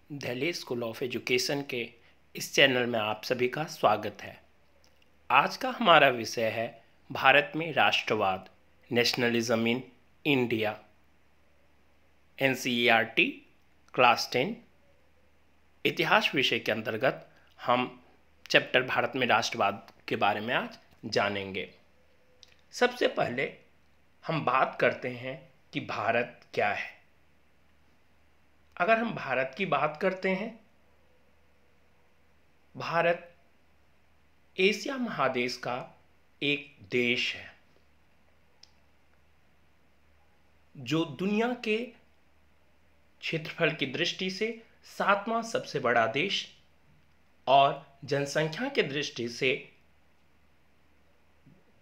Delhi school of education के इस channel में आप सभी का स्वागत है। आज का हमारा विषय है भारत में राष्ट्रवाद, nationalism in India. NCERT class 10 इतिहास विषय के अंतर्गत हम चैप्टर भारत में राष्ट्रवाद के बारे में आज जानेंगे। सबसे पहले हम बात करते हैं कि भारत क्या है। अगर हम भारत की बात करते हैं, भारत एशिया महादेश का एक देश है जो दुनिया के क्षेत्रफल की दृष्टि से 7वां सबसे बड़ा देश और जनसंख्या की दृष्टि से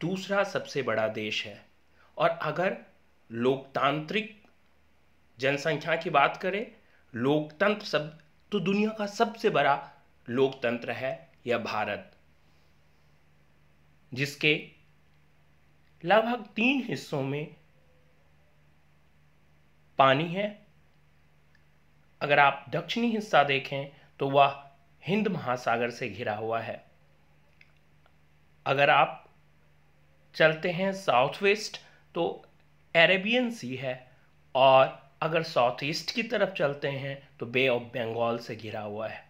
दूसरा सबसे बड़ा देश है। और अगर लोकतांत्रिक जनसंख्या की बात करें, लोकतंत्र सब तो दुनिया का सबसे बड़ा लोकतंत्र है यह भारत, जिसके लगभग 3 हिस्सों में पानी है। अगर आप दक्षिणी हिस्सा देखें तो वह हिंद महासागर से घिरा हुआ है। अगर आप चलते हैं साउथ वेस्ट तो अरेबियन सी है, और अगर साउथ ईस्ट की तरफ चलते हैं तो बे ऑफ बंगाल से घिरा हुआ है।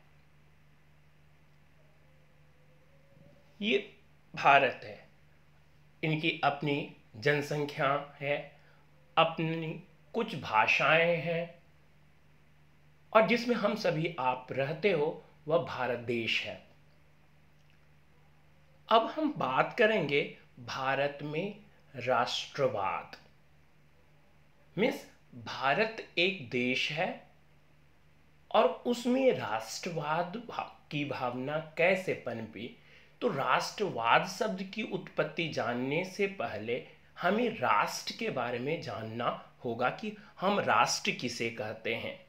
ये भारत है, इनकी अपनी जनसंख्या है, अपनी कुछ भाषाएं हैं, और जिसमें हम सभी आप रहते हो वह भारत देश है। अब हम बात करेंगे भारत में राष्ट्रवाद। मीन्स भारत एक देश है और उसमें राष्ट्रवाद की भावना कैसे पनपी। तो राष्ट्रवाद शब्द की उत्पत्ति जानने से पहले हमें राष्ट्र के बारे में जानना होगा कि हम राष्ट्र किसे कहते हैं।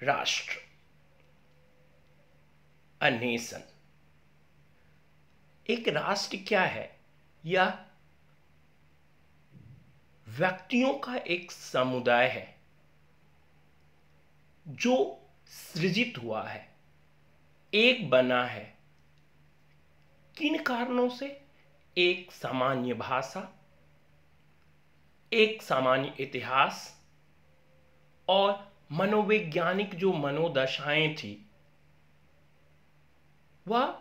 राष्ट्र, अ नेशन। एक राष्ट्र क्या है? यह व्यक्तियों का एक समुदाय है जो सृजित हुआ है, एक बना है। किन कारणों से? एक सामान्य भाषा, एक सामान्य इतिहास, और मनोवैज्ञानिक जो मनोदशाएं थी वह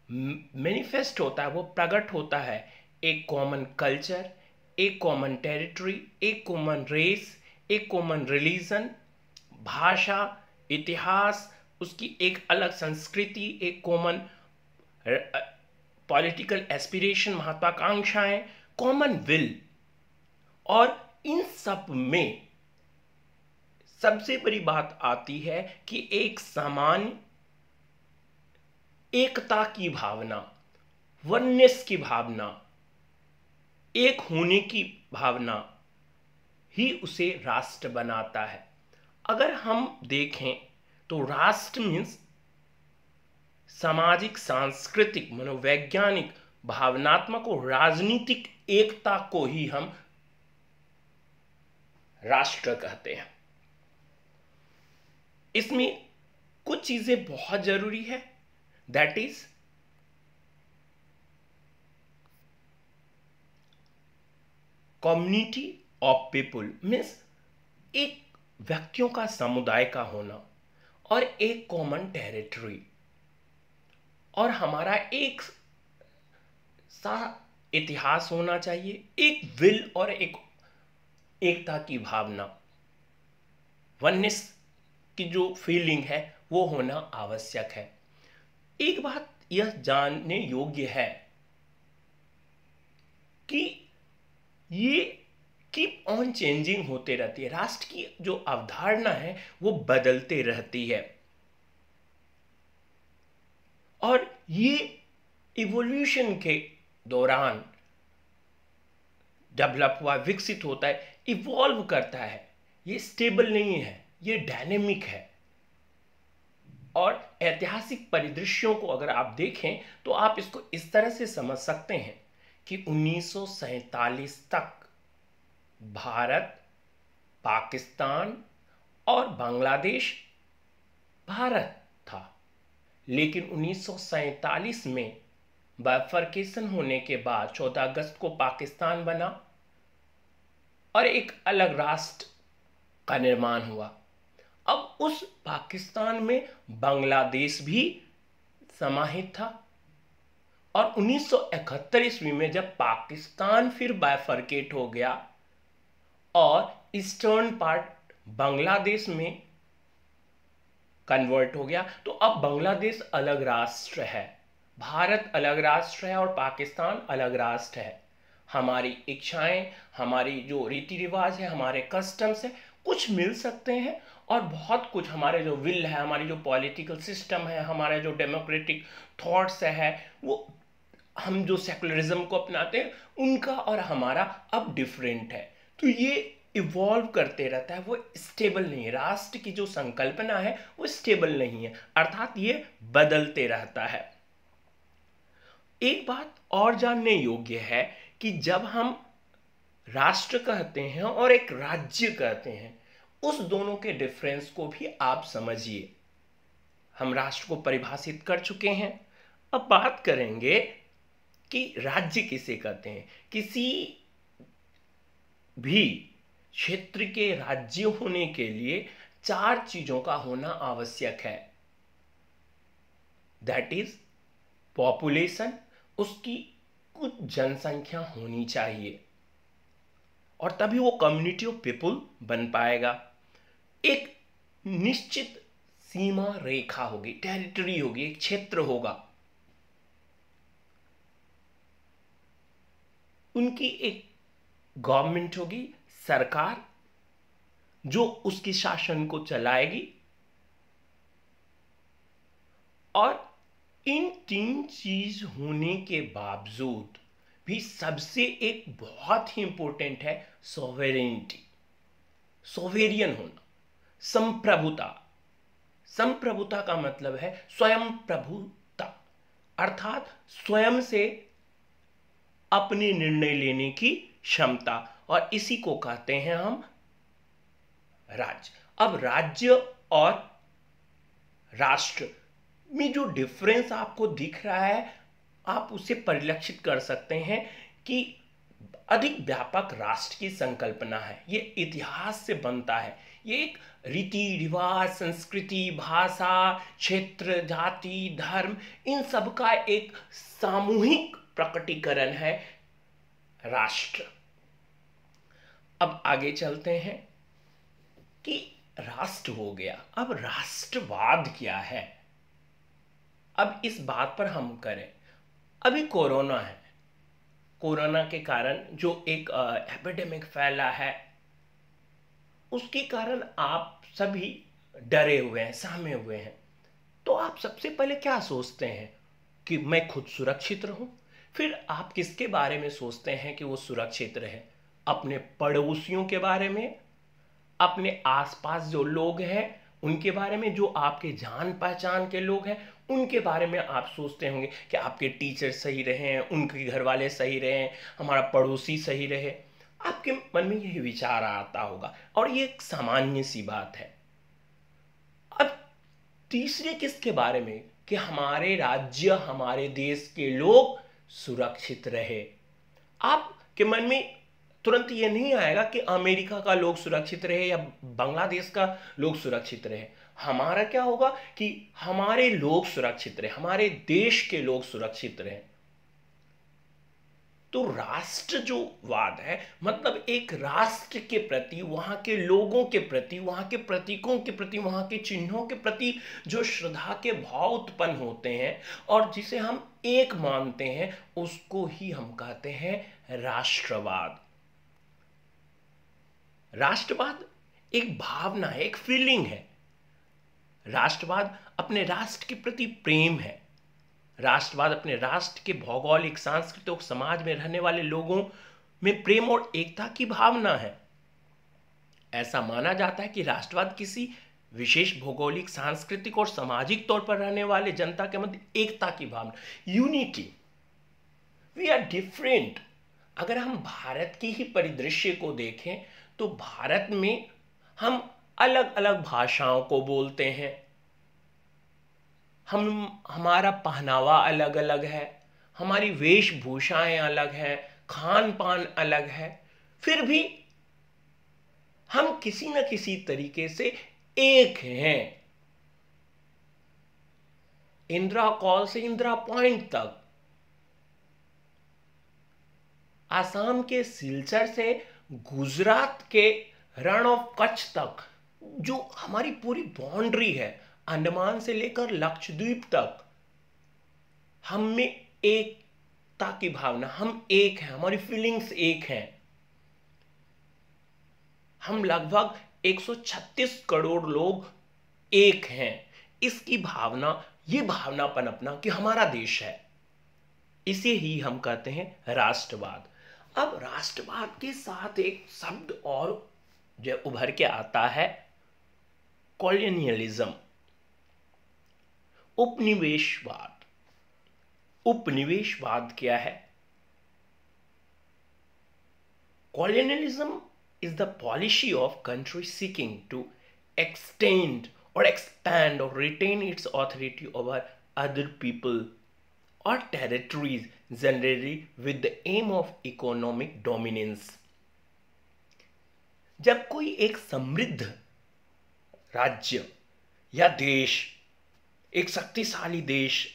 मैनिफेस्ट होता है, वो प्रकट होता है। एक कॉमन कल्चर, एक कॉमन टेरिटरी, एक कॉमन रेस, एक कॉमन रिलीजन, भाषा, इतिहास, उसकी एक अलग संस्कृति, एक कॉमन पॉलिटिकल एस्पिरेशन, महत्वाकांक्षाएं, कॉमन विल। और इन सब में सबसे बड़ी बात आती है कि एक समान एकता की भावना, वननेस की भावना, एक होने की भावना ही उसे राष्ट्र बनाता है। अगर हम देखें तो राष्ट्र मीन्स सामाजिक, सांस्कृतिक, मनोवैज्ञानिक, भावनात्मक और राजनीतिक एकता को ही हम राष्ट्र कहते हैं। इसमें कुछ चीजें बहुत जरूरी है, that is community of people. Means एक व्यक्तियों का समुदाय का होना, और एक कॉमन टेरिटरी, और हमारा एक सा इतिहास होना चाहिए, एक विल और एक एकता की भावना, वननेस की जो फीलिंग है वो होना आवश्यक है। एक बात यह जानने योग्य है कि ये कीप ऑन चेंजिंग होते रहती है। राष्ट्र की जो अवधारणा है वो बदलते रहती है, और ये इवोल्यूशन के दौरान डेवलप हुआ, विकसित होता है, इवॉल्व करता है। ये स्टेबल नहीं है, ये डायनेमिक है। और ऐतिहासिक परिदृश्यों को अगर आप देखें तो आप इसको इस तरह से समझ सकते हैं कि 1947 तक भारत पाकिस्तान और बांग्लादेश भारत था। लेकिन 1947 में बाइफरकेशन होने के बाद 14 अगस्त को पाकिस्तान बना और एक अलग राष्ट्र का निर्माण हुआ। अब उस पाकिस्तान में बांग्लादेश भी समाहित था और 1971 ईस्वी में जब पाकिस्तान फिर बाइफरकेट हो गया और ईस्टर्न पार्ट बांग्लादेश में कन्वर्ट हो गया, तो अब बांग्लादेश अलग राष्ट्र है, भारत अलग राष्ट्र है और पाकिस्तान अलग राष्ट्र है। हमारी इच्छाएं, हमारी जो रीति रिवाज है, हमारे कस्टम्स है, कुछ मिल सकते हैं और बहुत कुछ, हमारे जो विल है, हमारी जो पॉलिटिकल सिस्टम है, हमारे जो डेमोक्रेटिक थॉट्स है, वो हम जो सेकुलरिज्म को अपनाते हैं उनका और हमारा अब डिफरेंट है। तो ये इवॉल्व करते रहता है, वो स्टेबल नहीं है। राष्ट्र की जो संकल्पना है वो स्टेबल नहीं है, अर्थात ये बदलते रहता है। एक बात और जानने योग्य है कि जब हम राष्ट्र कहते हैं और एक राज्य कहते हैं, उस दोनों के डिफरेंस को भी आप समझिए। हम राष्ट्र को परिभाषित कर चुके हैं, अब बात करेंगे कि राज्य किसे कहते हैं। किसी भी क्षेत्र के राज्य होने के लिए 4 चीजों का होना आवश्यक है। दैट इज पॉपुलेशन, उसकी कुछ जनसंख्या होनी चाहिए और तभी वो कम्युनिटी ऑफ पीपुल बन पाएगा। एक निश्चित सीमा रेखा होगी, टेरिटरी होगी, एक क्षेत्र होगा, उनकी एक गवर्नमेंट होगी, सरकार, जो उसके शासन को चलाएगी। और इन 3 चीज होने के बावजूद भी सबसे एक बहुत ही इंपॉर्टेंट है सोवेरेनिटी, सोवेरियन होना, संप्रभुता। संप्रभुता का मतलब है स्वयं प्रभुता, अर्थात स्वयं से अपने निर्णय लेने की क्षमता, और इसी को कहते हैं हम राज्य। अब राज्य और राष्ट्र में जो डिफरेंस आपको दिख रहा है, आप उसे परिलक्षित कर सकते हैं कि अधिक व्यापक राष्ट्र की संकल्पना है, ये इतिहास से बनता है। ये एक रीति रिवाज, संस्कृति, भाषा, क्षेत्र, जाति, धर्म, इन सब का एक सामूहिक प्रकटीकरण है राष्ट्र। अब आगे चलते हैं कि राष्ट्र हो गया, अब राष्ट्रवाद क्या है। अब इस बात पर हम करें, अभी कोरोना है, कोरोना के कारण जो एक एपिडेमिक फैला है, उसके कारण आप सभी डरे हुए हैं, सहमे हुए हैं। तो आप सबसे पहले क्या सोचते हैं कि मैं खुद सुरक्षित रहूं, फिर आप किसके बारे में सोचते हैं कि वो सुरक्षित रहे? अपने पड़ोसियों के बारे में, अपने आसपास जो लोग हैं उनके बारे में, जो आपके जान पहचान के लोग हैं उनके बारे में आप सोचते होंगे कि आपके टीचर सही रहें, उनके घर वाले सही रहें, हमारा पड़ोसी सही रहे। आपके मन में यही विचार आता होगा और ये एक सामान्य सी बात है। अब तीसरे किसके बारे में कि हमारे राज्य, हमारे देश के लोग सुरक्षित रहे। आपके मन में तुरंत ये नहीं आएगा कि अमेरिका का लोग सुरक्षित रहे या बांग्लादेश का लोग सुरक्षित रहे। हमारा क्या होगा कि हमारे लोग सुरक्षित रहे, हमारे देश के लोग सुरक्षित रहे। तो राष्ट्र जो वाद है, मतलब एक राष्ट्र के प्रति, वहां के लोगों के प्रति, वहां के प्रतीकों के प्रति, वहां के चिन्हों के प्रति जो श्रद्धा के भाव उत्पन्न होते हैं और जिसे हम एक मानते हैं, उसको ही हम कहते हैं राष्ट्रवाद। राष्ट्रवाद एक भावना है, एक फीलिंग है। राष्ट्रवाद अपने राष्ट्र के प्रति प्रेम है। राष्ट्रवाद अपने राष्ट्र के भौगोलिक, सांस्कृतिक और समाज में रहने वाले लोगों में प्रेम और एकता की भावना है। ऐसा माना जाता है कि राष्ट्रवाद किसी विशेष भौगोलिक, सांस्कृतिक और सामाजिक तौर पर रहने वाले जनता के मध्य एकता की भावना, यूनिटी। We are different. अगर हम भारत की ही परिदृश्य को देखें तो भारत में हम अलग अलग भाषाओं को बोलते हैं, हमारा पहनावा अलग अलग है, हमारी वेशभूषाएं अलग हैं, खान पान अलग है, फिर भी हम किसी न किसी तरीके से एक हैं। इंदिरा कॉल से इंदिरा पॉइंट तक, आसाम के सिलचर से गुजरात के रण ऑफ कच्छ तक, जो हमारी पूरी बाउंड्री है, अंडमान से लेकर लक्षद्वीप तक, हम में एकता की भावना, हम एक हैं, हमारी फीलिंग्स एक हैं। हम लगभग 136 करोड़ लोग एक हैं। इसकी भावना, ये भावना पनपना कि हमारा देश है, इसे ही हम कहते हैं राष्ट्रवाद। अब राष्ट्रवाद के साथ एक शब्द और जो उभर के आता है, कॉलोनियलिज्म, उपनिवेशवाद। उपनिवेशवाद क्या है? Colonialism is the policy of country seeking to extend or expand or retain its authority over other people or territories, generally with the aim of economic dominance। जब कोई एक समृद्ध राज्य या देश, एक शक्तिशाली देश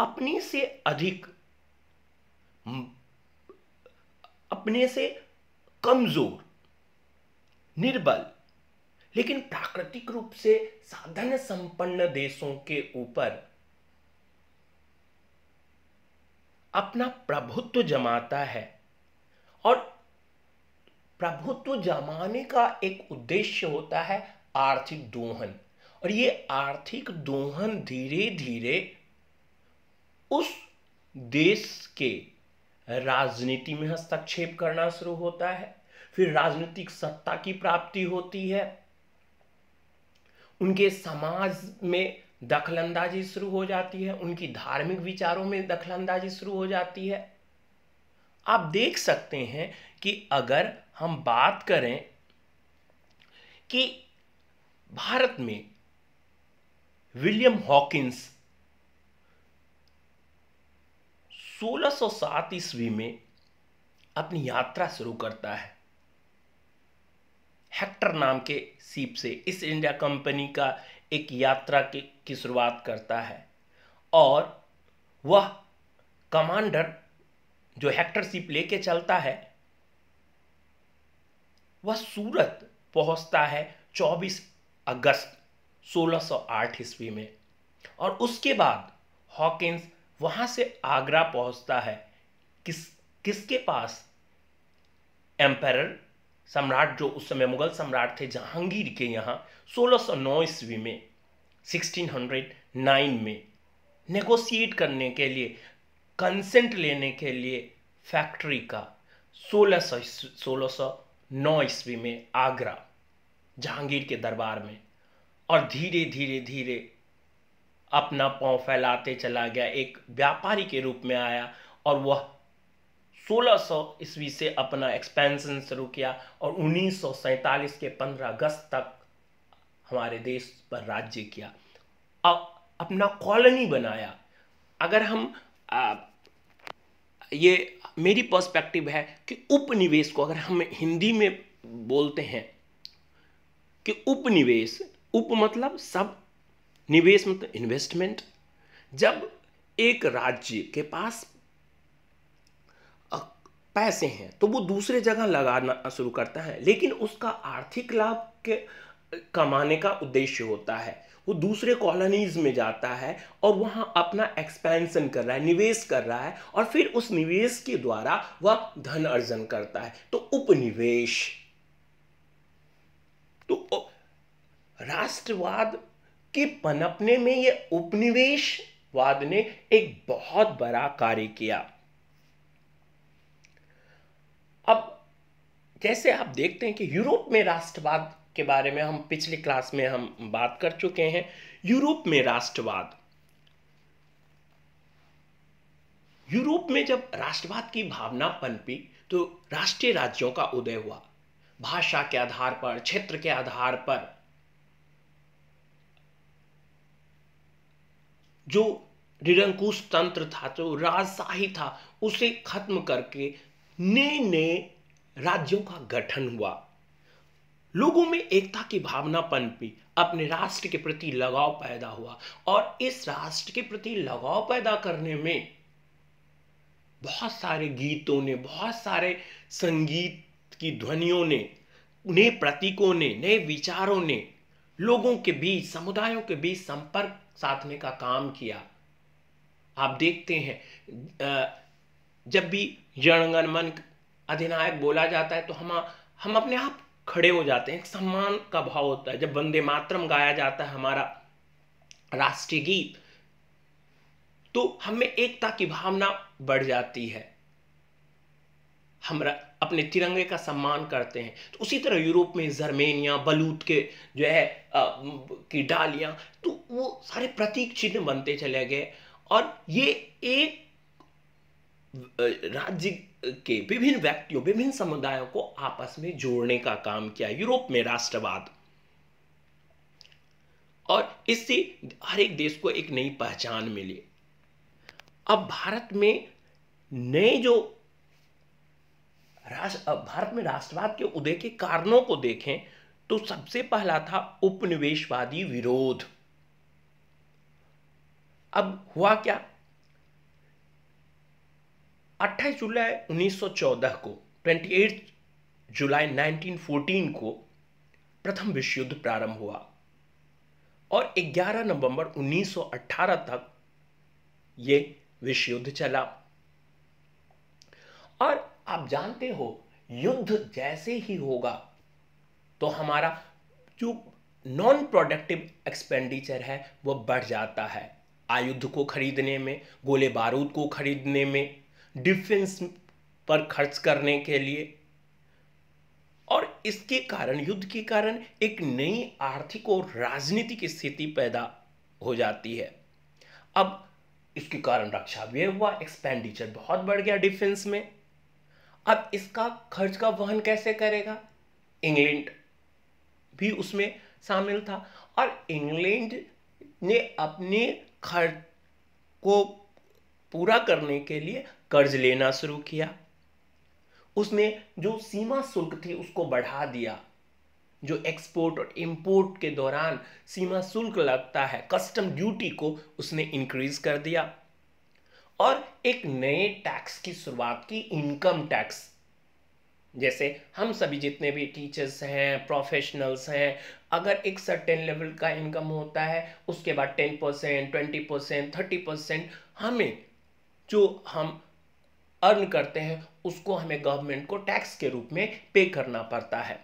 अपने से अधिक, अपने से कमजोर, निर्बल, लेकिन प्राकृतिक रूप से साधन संपन्न देशों के ऊपर अपना प्रभुत्व जमाता है, और प्रभुत्व जमाने का एक उद्देश्य होता है आर्थिक दोहन। और ये आर्थिक दोहन धीरे धीरे उस देश के राजनीति में हस्तक्षेप करना शुरू होता है, फिर राजनीतिक सत्ता की प्राप्ति होती है, उनके समाज में दखलंदाजी शुरू हो जाती है, उनकी धार्मिक विचारों में दखलंदाजी शुरू हो जाती है। आप देख सकते हैं कि अगर हम बात करें कि भारत में विलियम हॉकिंस 1607 ईस्वी में अपनी यात्रा शुरू करता है, हेक्टर नाम के सीप से ईस्ट इंडिया कंपनी का एक यात्रा की शुरुआत करता है, और वह कमांडर जो हेक्टर सीप लेके चलता है, वह सूरत पहुंचता है 24 अगस्त 1608 ईस्वी में, और उसके बाद हॉकिंस वहां से आगरा पहुंचता है। किसके पास? एम्परर, सम्राट, जो उस समय मुगल सम्राट थे, जहांगीर के यहाँ 1609 ईस्वी में, 1609 में नेगोशिएट करने के लिए, कंसेंट लेने के लिए फैक्ट्री का 1609 ईस्वी में आगरा जहांगीर के दरबार में, और धीरे धीरे धीरे अपना पांव फैलाते चला गया, एक व्यापारी के रूप में आया, और वह 1600 ईस्वी से अपना एक्सपेंशन शुरू किया, और 1947 के 15 अगस्त तक हमारे देश पर राज्य किया, अपना कॉलोनी बनाया। अगर हम ये मेरी पर्सपेक्टिव है कि उपनिवेश को अगर हम हिंदी में बोलते हैं कि उपनिवेश, उप मतलब सब, निवेश मतलब इन्वेस्टमेंट। जब एक राज्य के पास पैसे हैं तो वो दूसरे जगह लगाना शुरू करता है, लेकिन उसका आर्थिक लाभ के कमाने का उद्देश्य होता है, वो दूसरे कॉलोनीज में जाता है और वहां अपना एक्सपेंशन कर रहा है, निवेश कर रहा है, और फिर उस निवेश के द्वारा वह धन अर्जन करता है, तो उपनिवेश। तो राष्ट्रवाद के पनपने में ये उपनिवेशवाद ने एक बहुत बड़ा कार्य किया। अब जैसे आप देखते हैं कि यूरोप में राष्ट्रवाद के बारे में हम पिछली क्लास में हम बात कर चुके हैं। यूरोप में राष्ट्रवाद, यूरोप में जब राष्ट्रवाद की भावना पनपी तो राष्ट्रीय राज्यों का उदय हुआ। भाषा के आधार पर, क्षेत्र के आधार पर जो निरंकुश तंत्र था, जो राजशाही था, उसे खत्म करके नए नए राज्यों का गठन हुआ। लोगों में एकता की भावना पनपी, अपने राष्ट्र के प्रति लगाव पैदा हुआ, और इस राष्ट्र के प्रति लगाव पैदा करने में बहुत सारे गीतों ने, बहुत सारे संगीत की ध्वनियों ने, नए प्रतीकों ने, नए विचारों ने लोगों के बीच, समुदायों के बीच संपर्क साधने का काम किया। आप देखते हैं जब भी जन गण मन अधिनायक बोला जाता है तो हम अपने आप खड़े हो जाते हैं, एक सम्मान का भाव होता है। जब वंदे मातरम गाया जाता है, हमारा राष्ट्रीय गीत, तो हमें एकता की भावना बढ़ जाती है, हम अपने तिरंगे का सम्मान करते हैं। तो उसी तरह यूरोप में जर्मेनिया, बलूत के जो है की डालियां, तो वो सारे प्रतीक चिन्ह बनते चले गए, और ये एक राज्य के विभिन्न व्यक्तियों, विभिन्न समुदायों को आपस में जोड़ने का काम किया यूरोप में राष्ट्रवाद, और इससे हर एक देश को एक नई पहचान मिली। अब भारत में नए जो भारत में राष्ट्रवाद के उदय के कारणों को देखें तो सबसे पहला था उपनिवेशवादी विरोध। अब हुआ क्या, 28 जुलाई 1914 को, 28 जुलाई 1914 को प्रथम विश्व युद्ध प्रारंभ हुआ, और 11 नवंबर 1918 तक ये विश्व युद्ध चला। और आप जानते हो, युद्ध जैसे ही होगा तो हमारा जो नॉन प्रोडक्टिव एक्सपेंडिचर है वो बढ़ जाता है, आयुध को खरीदने में, गोले बारूद को खरीदने में, डिफेंस पर खर्च करने के लिए, और इसके कारण, युद्ध के कारण एक नई आर्थिक और राजनीतिक स्थिति पैदा हो जाती है। अब इसके कारण रक्षा व्यय हुआ, एक्सपेंडिचर बहुत बढ़ गया डिफेंस में। अब इसका खर्च का वहन कैसे करेगा, इंग्लैंड भी उसमें शामिल था, और इंग्लैंड ने अपने खर्च को पूरा करने के लिए कर्ज लेना शुरू किया। उसने जो सीमा शुल्क थी उसको बढ़ा दिया, जो एक्सपोर्ट और इंपोर्ट के दौरान सीमा शुल्क लगता है, कस्टम ड्यूटी को उसने इंक्रीज कर दिया, और एक नए टैक्स की शुरुआत की, इनकम टैक्स। जैसे हम सभी जितने भी टीचर्स हैं, प्रोफेशनल्स हैं, अगर एक सर्टेन लेवल का इनकम होता है, उसके बाद 10%, 20%, 30% हमें जो हम अर्न करते हैं उसको हमें गवर्नमेंट को टैक्स के रूप में पे करना पड़ता है।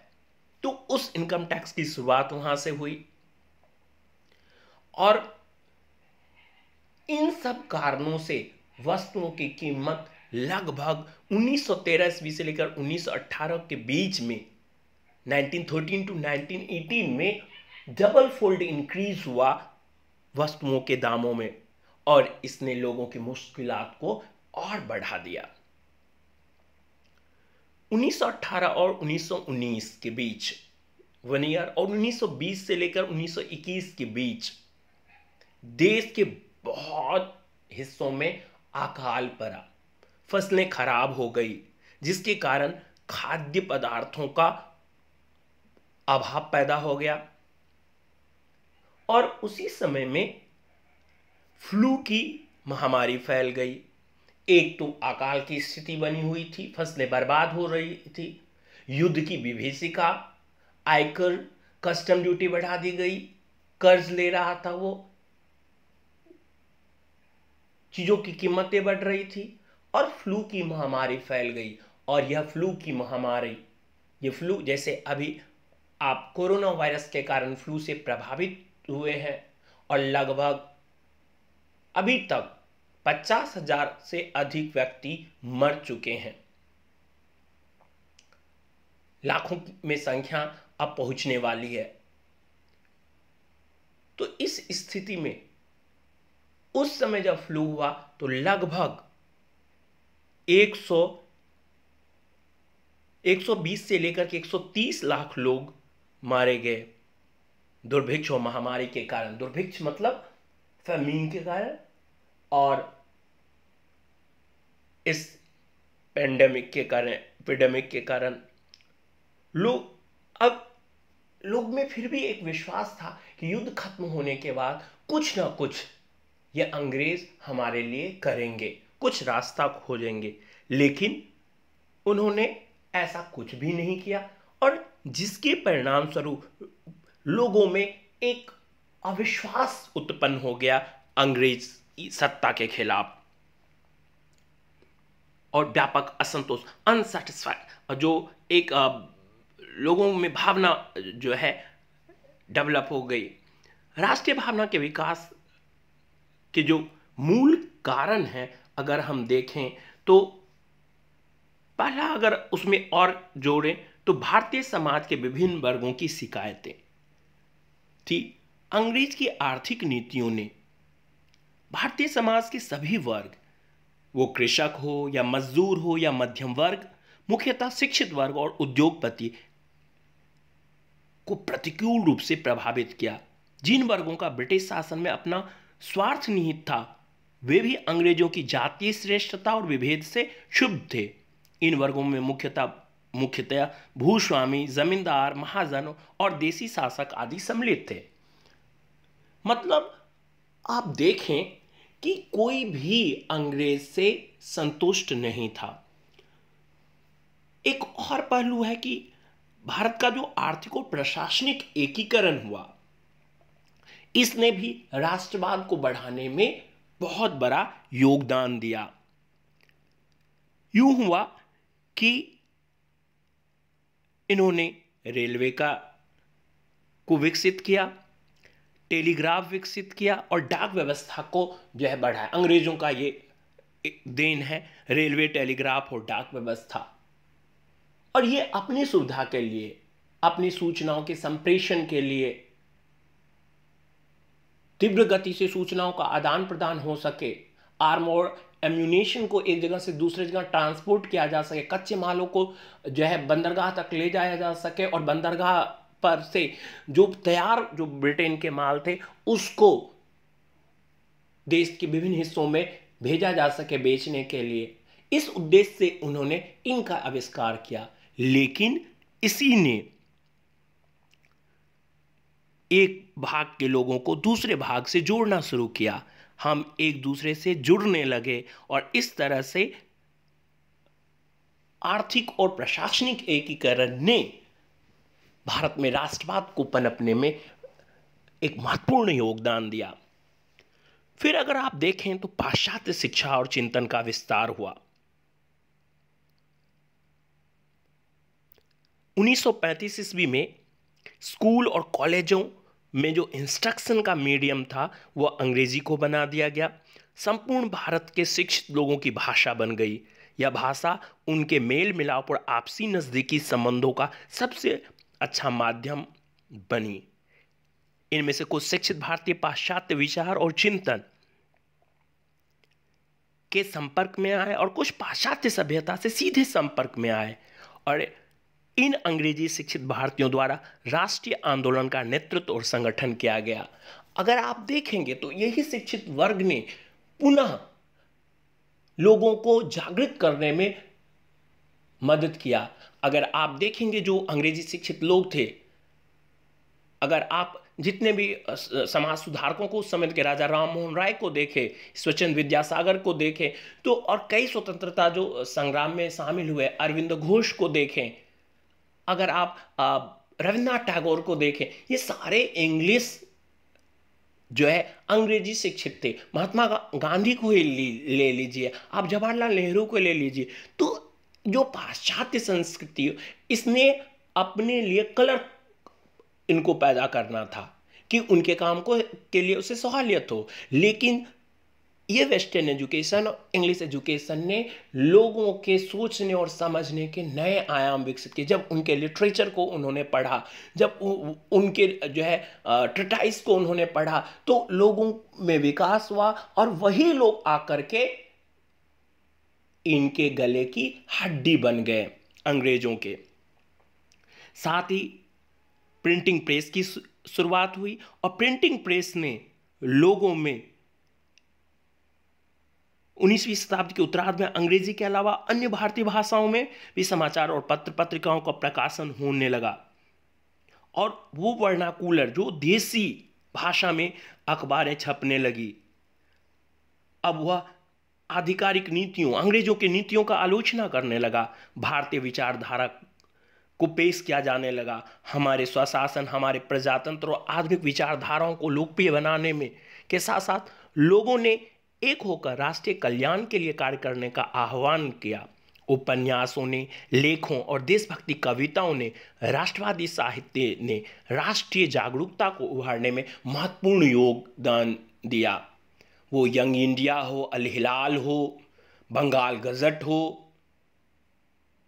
तो उस इनकम टैक्स की शुरुआत वहां से हुई, और इन सब कारणों से वस्तुओं की कीमत लगभग 1913 ईस्वी से लेकर 1918 के बीच में, 1913 टू 1918 में डबल फोल्ड इंक्रीज हुआ वस्तुओं के दामों में, और इसने लोगों की मुश्किलात को और बढ़ा दिया। 1918 और 1919 के बीच 1 ईयर, और 1920 से लेकर 1921 के बीच देश के बहुत हिस्सों में अकाल पड़ा, फसलें खराब हो गई, जिसके कारण खाद्य पदार्थों का अभाव पैदा हो गया, और उसी समय में फ्लू की महामारी फैल गई। एक तो अकाल की स्थिति बनी हुई थी, फसलें बर्बाद हो रही थी, युद्ध की विभीषिका, आयकर कस्टम ड्यूटी बढ़ा दी गई, कर्ज ले रहा था वो, चीजों की कीमतें बढ़ रही थी, और फ्लू की महामारी फैल गई। और यह फ्लू की महामारी, ये फ्लू जैसे अभी आप कोरोना वायरस के कारण फ्लू से प्रभावित हुए हैं, और लगभग अभी तक 50,000 से अधिक व्यक्ति मर चुके हैं, लाखों में संख्या अब पहुंचने वाली है। तो इस स्थिति में उस समय जब फ्लू हुआ तो लगभग 120 से लेकर के 130 लाख लोग मारे गए दुर्भिक्ष और महामारी के कारण। दुर्भिक्ष मतलब फैमीन के कारण, और इस एपिडेमिक के कारण लोग में फिर भी एक विश्वास था कि युद्ध खत्म होने के बाद कुछ ना कुछ ये अंग्रेज हमारे लिए करेंगे, कुछ रास्ता खोजेंगे। लेकिन उन्होंने ऐसा कुछ भी नहीं किया, और जिसके परिणाम स्वरूप लोगों में एक अविश्वास उत्पन्न हो गया अंग्रेज सत्ता के खिलाफ, और व्यापक असंतोष, अनसेटिस्फाइड, जो एक लोगों में भावना जो है डेवलप हो गई। राष्ट्रीय भावना के विकास के जो मूल कारण हैं अगर हम देखें तो पहला अगर उसमें और जोड़ें तो भारतीय समाज के विभिन्न वर्गों की शिकायतें थी। अंग्रेज की आर्थिक नीतियों ने भारतीय समाज के सभी वर्ग, वो कृषक हो या मजदूर हो या मध्यम वर्ग, मुख्यतः शिक्षित वर्ग और उद्योगपति को प्रतिकूल रूप से प्रभावित किया। जिन वर्गों का ब्रिटिश शासन में अपना स्वार्थ निहित था वे भी अंग्रेजों की जातीय श्रेष्ठता और विभेद से क्षुब्ध थे। इन वर्गों में मुख्यतया भूस्वामी, जमींदार, महाजन और देसी शासक आदि सम्मिलित थे। मतलब आप देखें कि कोई भी अंग्रेज से संतुष्ट नहीं था। एक और पहलू है कि भारत का जो आर्थिक और प्रशासनिक एकीकरण हुआ, इसने भी राष्ट्रवाद को बढ़ाने में बहुत बड़ा योगदान दिया। यूं हुआ कि इन्होंने रेलवे को विकसित किया, टेलीग्राफ विकसित किया और डाक व्यवस्था को जो है बढ़ाया। अंग्रेजों का ये देन है, रेलवे, टेलीग्राफ और डाक व्यवस्था। और ये अपनी सुविधा के लिए, अपनी सूचनाओं के संप्रेषण के लिए, तीव्र गति से सूचनाओं का आदान प्रदान हो सके, आर्म और एम्यूनेशन को एक जगह से दूसरी जगह ट्रांसपोर्ट किया जा सके, कच्चे मालों को जो है बंदरगाह तक ले जाया जा सके और बंदरगाह पर से जो तैयार जो ब्रिटेन के माल थे उसको देश के विभिन्न हिस्सों में भेजा जा सके बेचने के लिए। इस उद्देश्य से उन्होंने इनका आविष्कार किया। लेकिन इसी ने एक भाग के लोगों को दूसरे भाग से जोड़ना शुरू किया। हम एक दूसरे से जुड़ने लगे और इस तरह से आर्थिक और प्रशासनिक एकीकरण ने भारत में राष्ट्रवाद को पनपने में एक महत्वपूर्ण योगदान दिया। फिर अगर आप देखें तो पाश्चात्य शिक्षा और चिंतन का विस्तार हुआ। 1935 ईस्वी में स्कूल और कॉलेजों में जो इंस्ट्रक्शन का मीडियम था वो अंग्रेजी को बना दिया गया। संपूर्ण भारत के शिक्षित लोगों की भाषा बन गई। यह भाषा उनके मेल मिलाप और आपसी नजदीकी संबंधों का सबसे अच्छा माध्यम बनी। इनमें से कुछ शिक्षित भारतीय पाश्चात्य विचार और चिंतन के संपर्क में आए और कुछ पाश्चात्य सभ्यता से सीधे संपर्क में आए, और इन अंग्रेजी शिक्षित भारतीयों द्वारा राष्ट्रीय आंदोलन का नेतृत्व और संगठन किया गया। अगर आप देखेंगे तो यही शिक्षित वर्ग ने पुनः लोगों को जागृत करने में मदद किया। अगर आप देखेंगे जो अंग्रेजी शिक्षित लोग थे, अगर आप जितने भी समाज सुधारकों को उस समय के राजा राम मोहन राय को देखें, ईश्वरचंद्र विद्यासागर को देखें, तो और कई स्वतंत्रता जो संग्राम में शामिल हुए, अरविंद घोष को देखें, अगर आप रविन्द्रनाथ टैगोर को देखें, ये सारे इंग्लिश जो है अंग्रेजी शिक्षित थे। महात्मा गांधी को ही ले लीजिए, आप जवाहरलाल नेहरू को ले लीजिए, तो जो पाश्चात्य संस्कृति इसने अपने लिए कलर इनको पैदा करना था कि उनके काम के लिए उसे सहूलियत हो। लेकिन ये वेस्टर्न एजुकेशन और इंग्लिश एजुकेशन ने लोगों के सोचने और समझने के नए आयाम विकसित किए। जब उनके लिटरेचर को उन्होंने पढ़ा, जब उनके जो है ट्रिटाइस को उन्होंने पढ़ा, तो लोगों में विकास हुआ और वही लोग आकर के इनके गले की हड्डी बन गए। अंग्रेजों के। साथ ही प्रिंटिंग प्रेस की शुरुआत हुई और प्रिंटिंग प्रेस ने लोगों में 19वीं शताब्दी के उत्तरार्ध में अंग्रेजी के अलावा अन्य भारतीय भाषाओं में भी समाचार और पत्र पत्रिकाओं का प्रकाशन होने लगा। और वो वर्नाकुलर जो देसी भाषा में अखबारें छपने लगी, अब वह आधिकारिक नीतियों, अंग्रेजों की नीतियों का आलोचना करने लगा। भारतीय विचारधारा को पेश किया जाने लगा। हमारे स्वशासन, हमारे प्रजातंत्र और आधुनिक विचारधाराओं को लोकप्रिय बनाने में के साथ साथ लोगों ने एक होकर राष्ट्रीय कल्याण के लिए कार्य करने का आह्वान किया। उपन्यासों ने, लेखों और देशभक्ति कविताओं ने, राष्ट्रवादी साहित्य ने राष्ट्रीय जागरूकता को उभारने में महत्वपूर्ण योगदान दिया। वो यंग इंडिया हो, अल हिलाल हो, बंगाल गजट हो,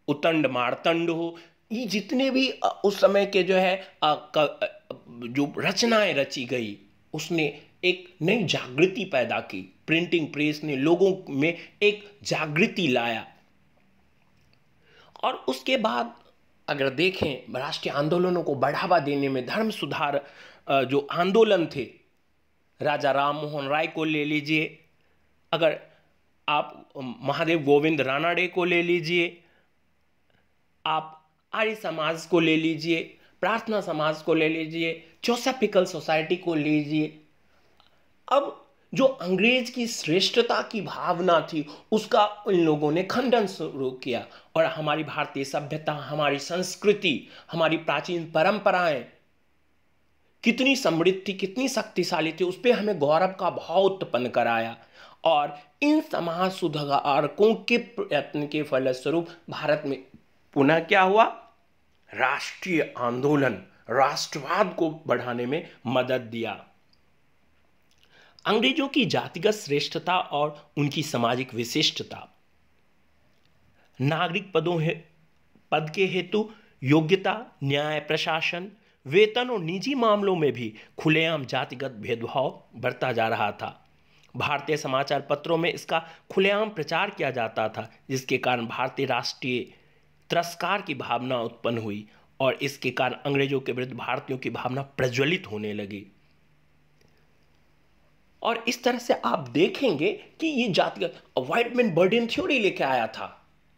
उतंड मारतंड हो, ये जितने भी उस समय के जो है जो रचनाएं रची गई, उसने एक नई जागृति पैदा की। प्रिंटिंग प्रेस ने लोगों में एक जागृति लाया। और उसके बाद अगर देखें, राष्ट्रीय आंदोलनों को बढ़ावा देने में धर्म सुधार जो आंदोलन थे, राजा राम मोहन राय को ले लीजिए, अगर आप महादेव गोविंद रानाडे को ले लीजिए, आप आर्य समाज को ले लीजिए, प्रार्थना समाज को ले लीजिए, जोसेफिकल सोसाइटी को लीजिए। अब जो अंग्रेज की श्रेष्ठता की भावना थी, उसका इन लोगों ने खंडन शुरू किया। और हमारी भारतीय सभ्यता, हमारी संस्कृति, हमारी प्राचीन परंपराएं कितनी समृद्ध थी, कितनी शक्तिशाली थी, उस पर हमें गौरव का भाव उत्पन्न कराया। और इन समाज सुधारकों के प्रयत्न के फलस्वरूप भारत में पुनः क्या हुआ? राष्ट्रीय आंदोलन, राष्ट्रवाद को बढ़ाने में मदद दिया। अंग्रेजों की जातिगत श्रेष्ठता और उनकी सामाजिक विशिष्टता, नागरिक पद के हेतु योग्यता, न्याय प्रशासन, वेतन और निजी मामलों में भी खुलेआम जातिगत भेदभाव बढ़ता जा रहा था। भारतीय समाचार पत्रों में इसका खुलेआम प्रचार किया जाता था, जिसके कारण भारतीय राष्ट्रीय तिरस्कार की भावना उत्पन्न हुई और इसके कारण अंग्रेजों के विरुद्ध भारतीयों की भावना प्रज्वलित होने लगी। और इस तरह से आप देखेंगे कि ये जातिगत व्हाइट मैन बर्डन थ्योरी लेके आया था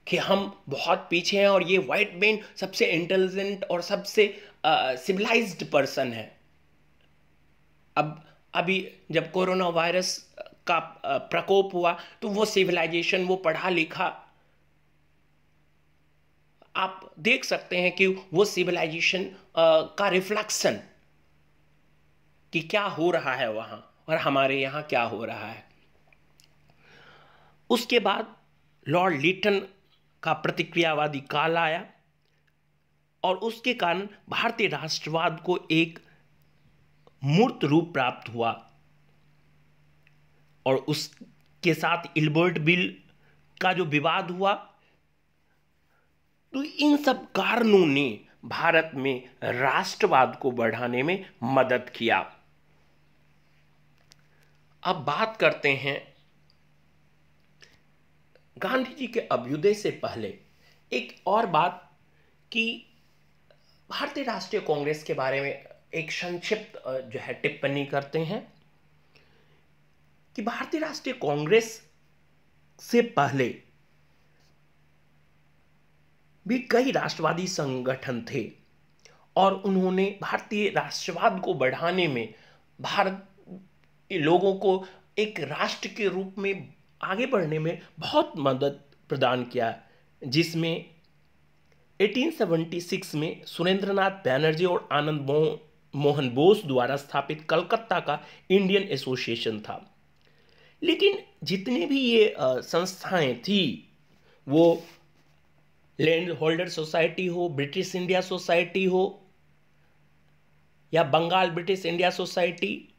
कि हम बहुत पीछे हैं और ये व्हाइट मैन सबसे इंटेलिजेंट और सबसे सिविलाइज्ड पर्सन है। अब अभी जब कोरोना वायरस का प्रकोप हुआ तो वो सिविलाइजेशन, वो पढ़ा लिखा, आप देख सकते हैं कि वो सिविलाइजेशन का रिफ्लेक्शन कि क्या हो रहा है वहां और हमारे यहां क्या हो रहा है। उसके बाद लॉर्ड लिटन का प्रतिक्रियावादी काल आया और उसके कारण भारतीय राष्ट्रवाद को एक मूर्त रूप प्राप्त हुआ और उसके साथ इल्बर्ट बिल का जो विवाद हुआ, तो इन सब कारणों ने भारत में राष्ट्रवाद को बढ़ाने में मदद किया। अब बात करते हैं गांधी जी के अभ्युदय से पहले एक और बात कि भारतीय राष्ट्रीय कांग्रेस के बारे में एक संक्षिप्त जो है टिप्पणी करते हैं कि भारतीय राष्ट्रीय कांग्रेस से पहले भी कई राष्ट्रवादी संगठन थे और उन्होंने भारतीय राष्ट्रवाद को बढ़ाने में भारत लोगों को एक राष्ट्र के रूप में आगे बढ़ने में बहुत मदद प्रदान किया, जिसमें 1876 में सुरेंद्रनाथ बैनर्जी और आनंद मोहन बोस द्वारा स्थापित कलकत्ता का इंडियन एसोसिएशन था। लेकिन जितनी भी ये संस्थाएं थी, वो लैंड होल्डर सोसाइटी हो, ब्रिटिश इंडिया सोसाइटी हो या Bengal British India society,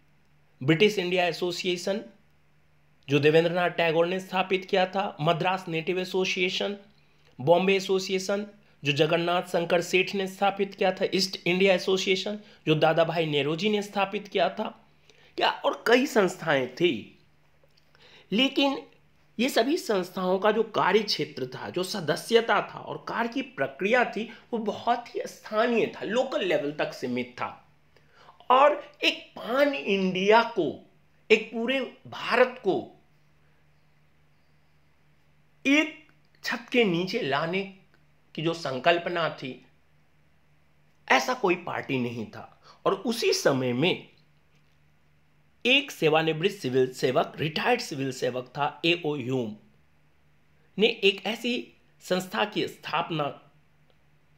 British India association जो देवेंद्रनाथ टैगोर ने स्थापित किया था, Madras native association, Bombay association जो जगन्नाथ शंकर सेठ ने स्थापित किया था, ईस्ट इंडिया एसोसिएशन जो दादा भाई नेरोजी ने स्थापित किया था, क्या और कई संस्थाएं थी। लेकिन ये सभी संस्थाओं का जो कार्य क्षेत्र था, जो सदस्यता था और कार्य की प्रक्रिया थी, वो बहुत ही स्थानीय था, लोकल लेवल तक सीमित था। और एक पान इंडिया को, एक पूरे भारत को एक छत के नीचे लाने की जो संकल्पना थी, ऐसा कोई पार्टी नहीं था। और उसी समय में एक सेवानिवृत्त सिविल सेवक, रिटायर्ड सिविल सेवक था, A.O. ह्यूम ने एक ऐसी संस्था की स्थापना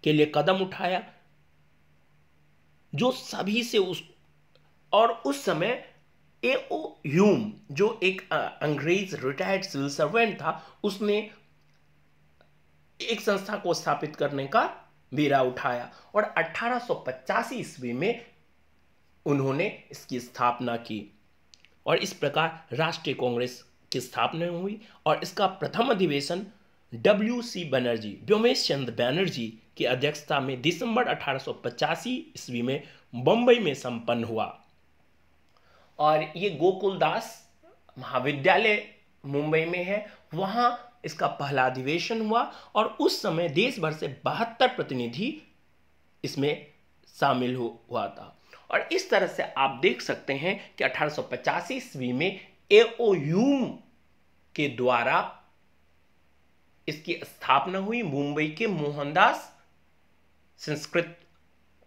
के लिए कदम उठाया जो सभी से उस समय A.O. ह्यूम जो एक अंग्रेज रिटायर्ड सिविल सर्वेंट था, उसने एक संस्था को स्थापित करने का बीड़ा उठाया और 1885 ईस्वी में उन्होंने इसकी स्थापना की और इस प्रकार राष्ट्रीय कांग्रेस की स्थापना हुई। और इसका प्रथम अधिवेशन W.C. बनर्जी, व्योमेश चंद्र बनर्जी की अध्यक्षता में दिसंबर 1885 ईस्वी में बंबई में संपन्न हुआ। और ये गोकुलदास महाविद्यालय मुंबई में है, वहां इसका पहला अधिवेशन हुआ और उस समय देश भर से 72 प्रतिनिधि इसमें शामिल हुआ था। और इस तरह से आप देख सकते हैं कि 1885 ईस्वी में A.O. ह्यूम के द्वारा इसकी स्थापना हुई मुंबई के मोहनदास संस्कृत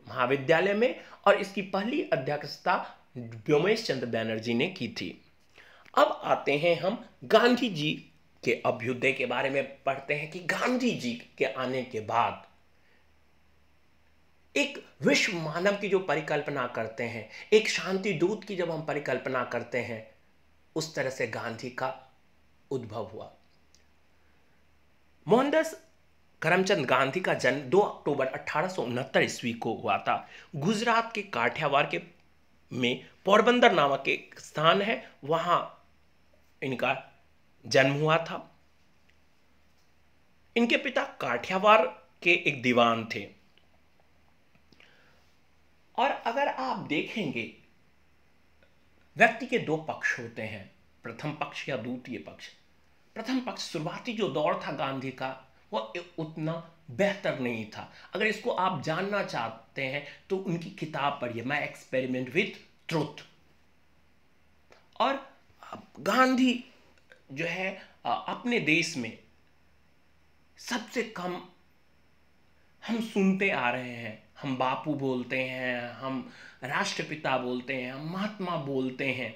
महाविद्यालय में, और इसकी पहली अध्यक्षता व्योमेश चंद्र बनर्जी ने की थी। अब आते हैं हम गांधी जी के अभ्युदय के बारे में पढ़ते हैं कि गांधी जी के आने के बाद एक विश्व मानव की जो परिकल्पना करते हैं, एक शांति दूत की जब हम परिकल्पना करते हैं, उस तरह से गांधी का उद्भव हुआ। मोहनदास करमचंद गांधी का जन्म 2 अक्टूबर 1869 ईस्वी को हुआ था। गुजरात के काठियावाड़ के में पोरबंदर नामक एक स्थान है, वहां इनका जन्म हुआ था। इनके पिता काठियावाड़ के एक दीवान थे। और अगर आप देखेंगे, व्यक्ति के दो पक्ष होते हैं, प्रथम पक्ष या द्वितीय पक्ष। प्रथम पक्ष, शुरुआती जो दौर था गांधी का, वो उतना बेहतर नहीं था। अगर इसको आप जानना चाहते हैं तो उनकी किताब पढ़िए, माय एक्सपेरिमेंट विथ ट्रुथ। और गांधी जो है अपने देश में सबसे कम हम सुनते आ रहे हैं। हम बापू बोलते हैं, हम राष्ट्रपिता बोलते हैं, हम महात्मा बोलते हैं,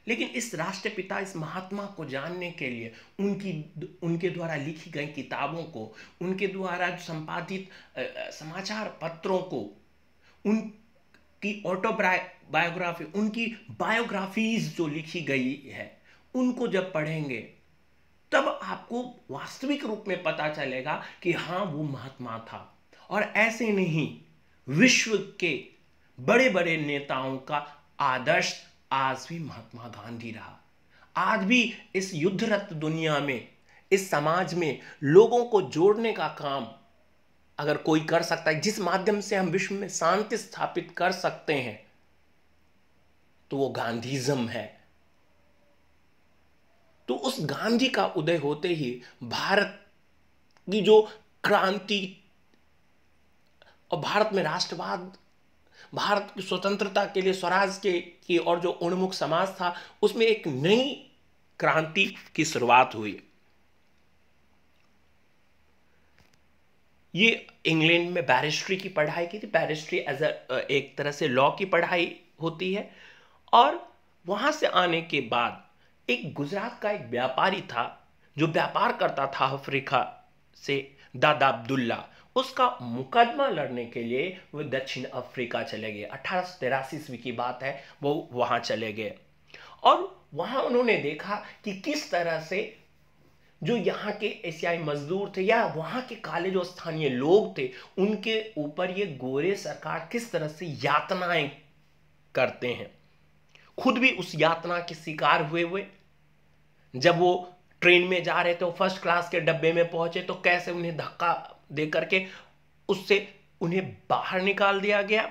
लेकिन इस राष्ट्रपिता, इस महात्मा को जानने के लिए उनके द्वारा लिखी गई किताबों को, उनके द्वारा संपादित समाचार पत्रों को, उनकी ऑटोबायोग्राफी, उनकी बायोग्राफीज जो लिखी गई है, उनको जब पढ़ेंगे तब आपको वास्तविक रूप में पता चलेगा कि हाँ, वो महात्मा था। और ऐसे नहीं, विश्व के बड़े बड़े नेताओं का आदर्श आज भी महात्मा गांधी रहा। आज भी इस युद्धरत दुनिया में, इस समाज में लोगों को जोड़ने का काम अगर कोई कर सकता है, जिस माध्यम से हम विश्व में शांति स्थापित कर सकते हैं, तो वो गांधीज्म है। तो उस गांधी का उदय होते ही भारत की जो क्रांति और भारत में राष्ट्रवाद, भारत की स्वतंत्रता के लिए, स्वराज की और जो उन्मुख समाज था, उसमें एक नई क्रांति की शुरुआत हुई। ये इंग्लैंड में बैरिस्ट्री की पढ़ाई की थी। बैरिस्ट्री एक तरह से लॉ की पढ़ाई होती है। और वहां से आने के बाद एक गुजरात का एक व्यापारी था जो व्यापार करता था अफ्रीका से, दादा अब्दुल्ला। उसका मुकदमा लड़ने के लिए वो दक्षिण अफ्रीका चले गए। 1883 ईस्वी की बात है, वो वहां चले गए और वहां उन्होंने देखा कि किस तरह से जो यहाँ के एशियाई मजदूर थे या वहां के काले जो स्थानीय लोग थे, उनके ऊपर ये गोरे सरकार किस तरह से यातनाएं करते हैं। खुद भी उस यातना के शिकार हुए। जब वो ट्रेन में जा रहे थे, वो फर्स्ट क्लास के डब्बे में पहुंचे तो कैसे उन्हें धक्का दे करके उससे उन्हें बाहर निकाल दिया गया।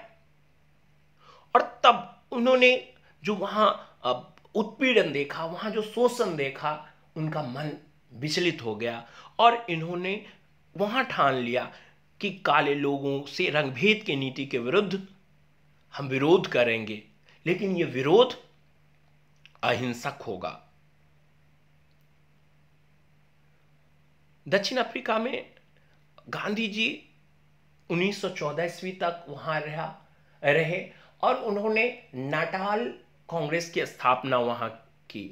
और तब उन्होंने जो वहां उत्पीड़न देखा, वहां जो शोषण देखा, उनका मन विचलित हो गया और इन्होंने वहां ठान लिया कि काले लोगों से रंगभेद की नीति के विरुद्ध हम विरोध करेंगे, लेकिन यह विरोध अहिंसक होगा। दक्षिण अफ्रीका में गांधी जी 1914 ईस्वी तक वहां रहे और उन्होंने नाटाल कांग्रेस की स्थापना वहां की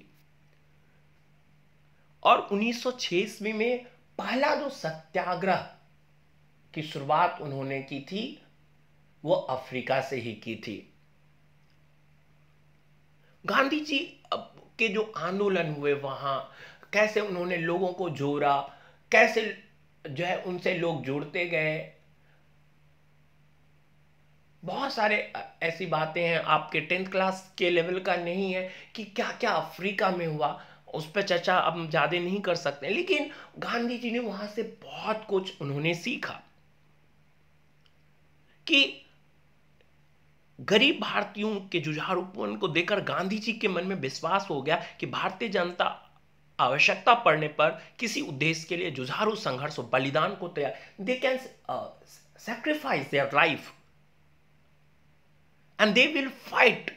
और 1906 ईस्वी में पहला जो सत्याग्रह की शुरुआत उन्होंने की थी वो अफ्रीका से ही की थी। गांधी जी के जो आंदोलन हुए वहां, कैसे उन्होंने लोगों को जोड़ा, कैसे जो है उनसे लोग जुड़ते गए, बहुत सारे ऐसी बातें हैं, आपके 10th क्लास के लेवल का नहीं है कि क्या क्या अफ्रीका में हुआ, उस पर चर्चा अब हम ज्यादा नहीं कर सकते, लेकिन गांधी जी ने वहां से बहुत कुछ उन्होंने सीखा कि गरीब भारतीयों के जुझारूपन को देखकर गांधी जी के मन में विश्वास हो गया कि भारतीय जनता आवश्यकता पड़ने पर किसी उद्देश्य के लिए जुझारू संघर्ष और बलिदान को तैयार, they can sacrifice their life and they will fight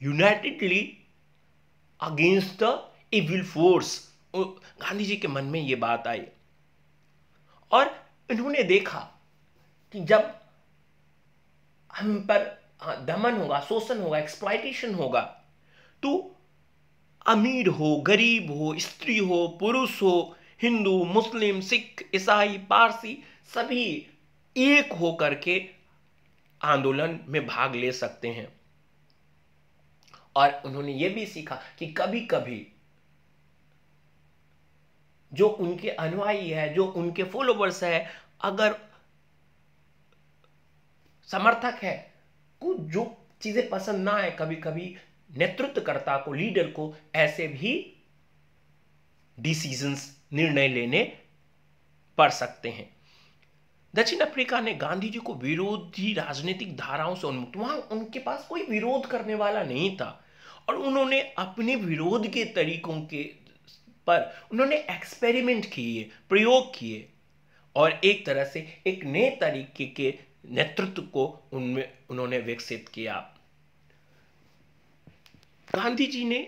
unitedly against the evil force। Gandhi ji के मन में यह बात आई और इन्होंने देखा कि जब हम पर दमन होगा, शोषण होगा, एक्सप्लॉयटेशन होगा, तो अमीर हो, गरीब हो, स्त्री हो, पुरुष हो, हिंदू, मुस्लिम, सिख, ईसाई, पारसी, सभी एक हो करके आंदोलन में भाग ले सकते हैं। और उन्होंने यह भी सीखा कि कभी कभी जो उनके अनुयायी है, जो उनके फॉलोवर्स है, अगर समर्थक है को जो चीजें पसंद ना आए, कभी कभी नेतृत्वकर्ता को, लीडर को ऐसे भी डिसीजंस, निर्णय लेने पड़ सकते हैं। दक्षिण अफ्रीका ने गांधी जी को विरोधी राजनीतिक धाराओं से उन्मुक्त, वहां उनके पास कोई विरोध करने वाला नहीं था और उन्होंने अपने विरोध के तरीकों के पर उन्होंने एक्सपेरिमेंट किए, प्रयोग किए और एक तरह से एक नए तरीके के नेतृत्व को उनमें उन्होंने विकसित किया। गांधी जी ने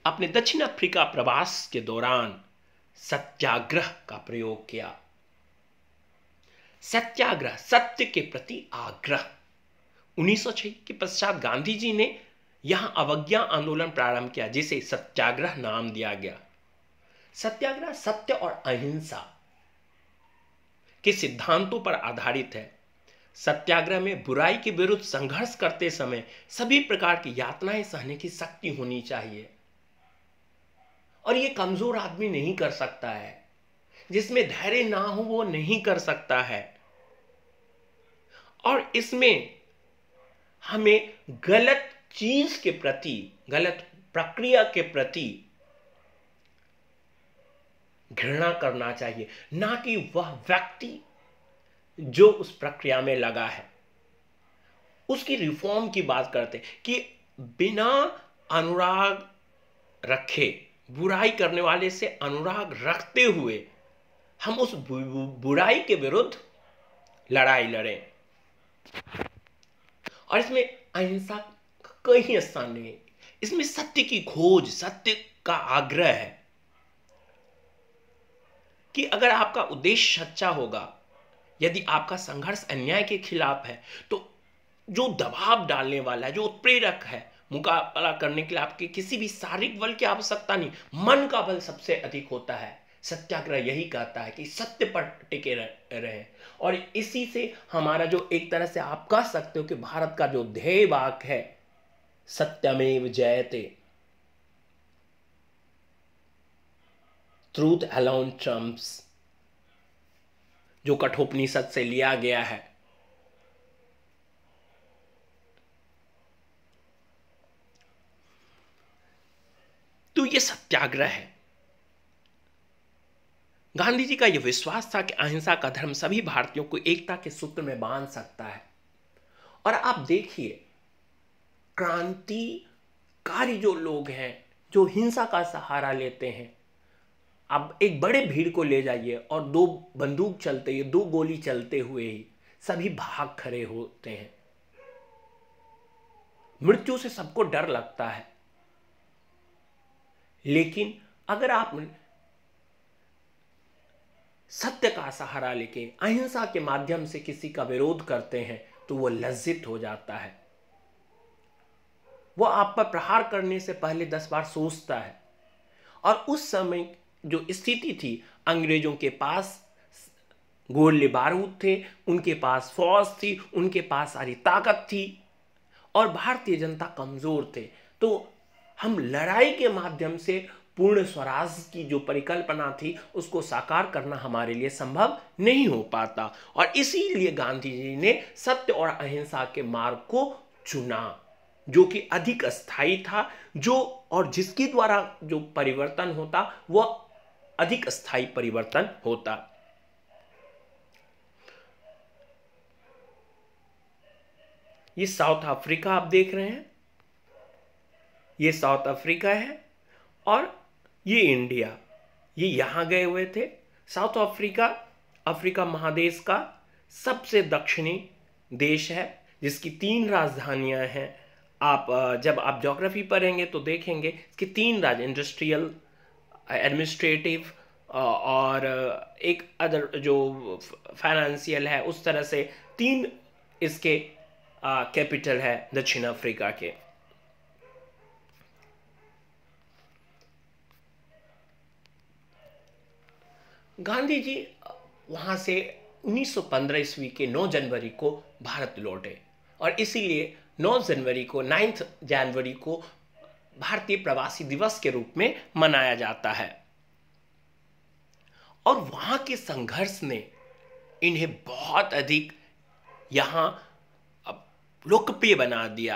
अपने दक्षिण अफ्रीका प्रवास के दौरान सत्याग्रह का प्रयोग किया। सत्याग्रह, सत्य के प्रति आग्रह। 1906 के पश्चात गांधी जी ने यहां अवज्ञा आंदोलन प्रारंभ किया, जिसे सत्याग्रह नाम दिया गया। सत्याग्रह सत्य और अहिंसा के सिद्धांतों पर आधारित है। सत्याग्रह में बुराई के विरुद्ध संघर्ष करते समय सभी प्रकार की यातनाएं सहने की शक्ति होनी चाहिए और यह कमजोर आदमी नहीं कर सकता है, जिसमें धैर्य ना हो वो नहीं कर सकता है। और इसमें हमें गलत चीज के प्रति, गलत प्रक्रिया के प्रति घृणा करना चाहिए, ना कि वह व्यक्ति जो उस प्रक्रिया में लगा है। उसकी रिफॉर्म की बात करते कि बिना अनुराग रखे, बुराई करने वाले से अनुराग रखते हुए हम उस बुराई के विरुद्ध लड़ाई लड़ें। और इसमें अहिंसा का कहीं स्थान नहीं है। इसमें सत्य की खोज, सत्य का आग्रह है कि अगर आपका उद्देश्य सच्चा होगा, यदि आपका संघर्ष अन्याय के खिलाफ है, तो जो दबाव डालने वाला है, जो उत्प्रेरक है, मुकाबला करने के लिए आपके किसी भी शारीरिक बल की आवश्यकता नहीं, मन का बल सबसे अधिक होता है। सत्याग्रह यही कहता है कि सत्य पर टिके रहे और इसी से हमारा जो एक तरह से आप कह सकते हो कि भारत का जो ध्येय वाक्य है, सत्यमेव जयते, ट्रूथ अलोन ट्रम्प्स, जो कठोपनिषद से लिया गया है। तो यह सत्याग्रह है। गांधी जी का यह विश्वास था कि अहिंसा का धर्म सभी भारतीयों को एकता के सूत्र में बांध सकता है। और आप देखिए, क्रांति विनाशकारी जो लोग हैं, जो हिंसा का सहारा लेते हैं, अब एक बड़े भीड़ को ले जाइए और दो बंदूक चलते ही, दो गोली चलते हुए ही सभी भाग खड़े होते हैं। मृत्यु से सबको डर लगता है, लेकिन अगर आप सत्य का सहारा लेके अहिंसा के माध्यम से किसी का विरोध करते हैं तो वो लज्जित हो जाता है। वो आप पर प्रहार करने से पहले 10 बार सोचता है। और उस समय जो स्थिति थी, अंग्रेजों के पास गोले बारूद थे, उनके पास फौज थी, उनके पास सारी ताकत थी, और भारतीय जनता कमजोर थे। तो हम लड़ाई के माध्यम से पूर्ण स्वराज की जो परिकल्पना थी उसको साकार करना हमारे लिए संभव नहीं हो पाता, और इसीलिए गांधी जी ने सत्य और अहिंसा के मार्ग को चुना, जो कि अधिक स्थायी था, जो और जिसके द्वारा जो परिवर्तन होता वह अधिक स्थायी परिवर्तन होता। ये साउथ अफ्रीका आप देख रहे हैं, ये साउथ अफ्रीका है, और ये इंडिया, ये यहां गए हुए थे। साउथ अफ्रीका अफ्रीका महादेश का सबसे दक्षिणी देश है, जिसकी 3 राजधानियां हैं। आप जब आप ज्योग्राफी पढ़ेंगे तो देखेंगे इसकी 3 इंडस्ट्रियल, एडमिनिस्ट्रेटिव और एक अदर जो फाइनेंशियल है, उस तरह से 3 इसके कैपिटल है दक्षिण अफ्रीका के। गांधी जी वहां से 1915 ईस्वी के 9 जनवरी को भारत लौटे, और इसीलिए 9 जनवरी को 9 जनवरी को भारतीय प्रवासी दिवस के रूप में मनाया जाता है। और वहां के संघर्ष ने इन्हें बहुत अधिक यहां लोकप्रिय बना दिया।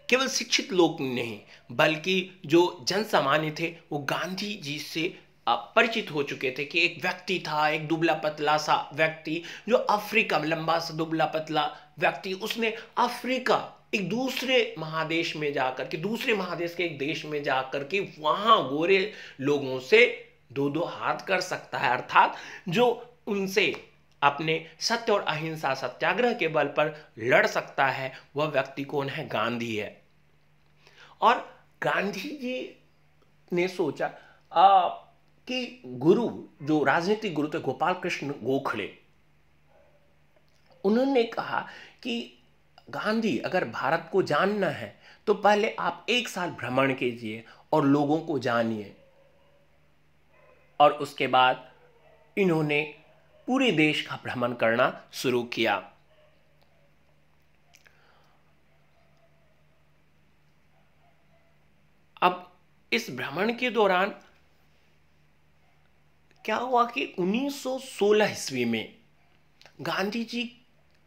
केवल शिक्षित लोग नहीं, बल्कि जो जन सामान्य थे वो गांधी जी से परिचित हो चुके थे कि एक व्यक्ति था, एक दुबला पतला सा व्यक्ति, जो अफ्रीका में लंबा सा दुबला पतला व्यक्ति, उसने अफ्रीका एक दूसरे महादेश में जाकर के, दूसरे महादेश के एक देश में जाकर के वहां गोरे लोगों से 2-2 हाथ कर सकता है, अर्थात जो उनसे अपने सत्य और अहिंसा सत्याग्रह के बल पर लड़ सकता है, वह व्यक्ति कौन है? गांधी है। और गांधी जी ने सोचा कि गुरु, जो राजनीतिक गुरु थे गोपाल कृष्ण गोखले, उन्होंने कहा कि गांधी, अगर भारत को जानना है तो पहले आप 1 साल भ्रमण कीजिए और लोगों को जानिए। और उसके बाद इन्होंने पूरे देश का भ्रमण करना शुरू किया। अब इस भ्रमण के दौरान क्या हुआ कि 1916 ईस्वी में गांधी जी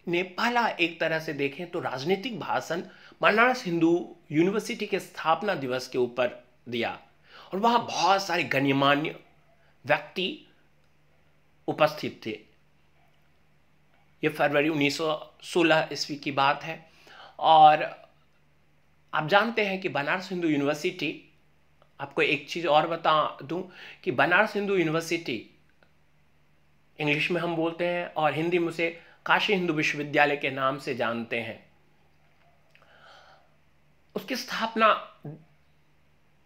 ने पहला, एक तरह से देखें तो राजनीतिक भाषण बनारस हिंदू यूनिवर्सिटी के स्थापना दिवस के ऊपर दिया, और वहां बहुत सारे गण्यमान्य व्यक्ति उपस्थित थे। यह फरवरी 1916 ईस्वी की बात है। और आप जानते हैं कि बनारस हिंदू यूनिवर्सिटी, आपको एक चीज और बता दूं कि बनारस हिंदू यूनिवर्सिटी, इंग्लिश में हम बोलते हैं और हिंदी में उसे काशी हिंदू विश्वविद्यालय के नाम से जानते हैं, उसकी स्थापना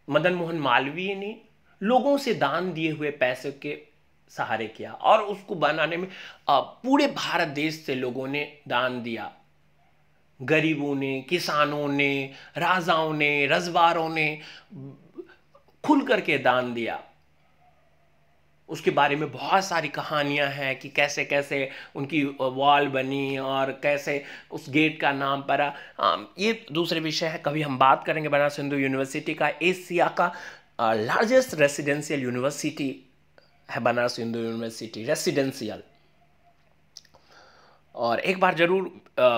मदन मोहन मालवीय ने लोगों से दान दिए हुए पैसे के सहारे किया, और उसको बनाने में पूरे भारत देश से लोगों ने दान दिया। गरीबों ने, किसानों ने, राजाओं ने, रजवारों ने खुल करके दान दिया। उसके बारे में बहुत सारी कहानियां हैं कि कैसे कैसे उनकी वॉल बनी और कैसे उस गेट का नाम पड़ा। ये दूसरे विषय है, कभी हम बात करेंगे। बनारस हिंदू यूनिवर्सिटी का एशिया का लार्जेस्ट रेसिडेंशियल यूनिवर्सिटी है बनारस हिंदू यूनिवर्सिटी, रेसिडेंशियल। और एक बार जरूर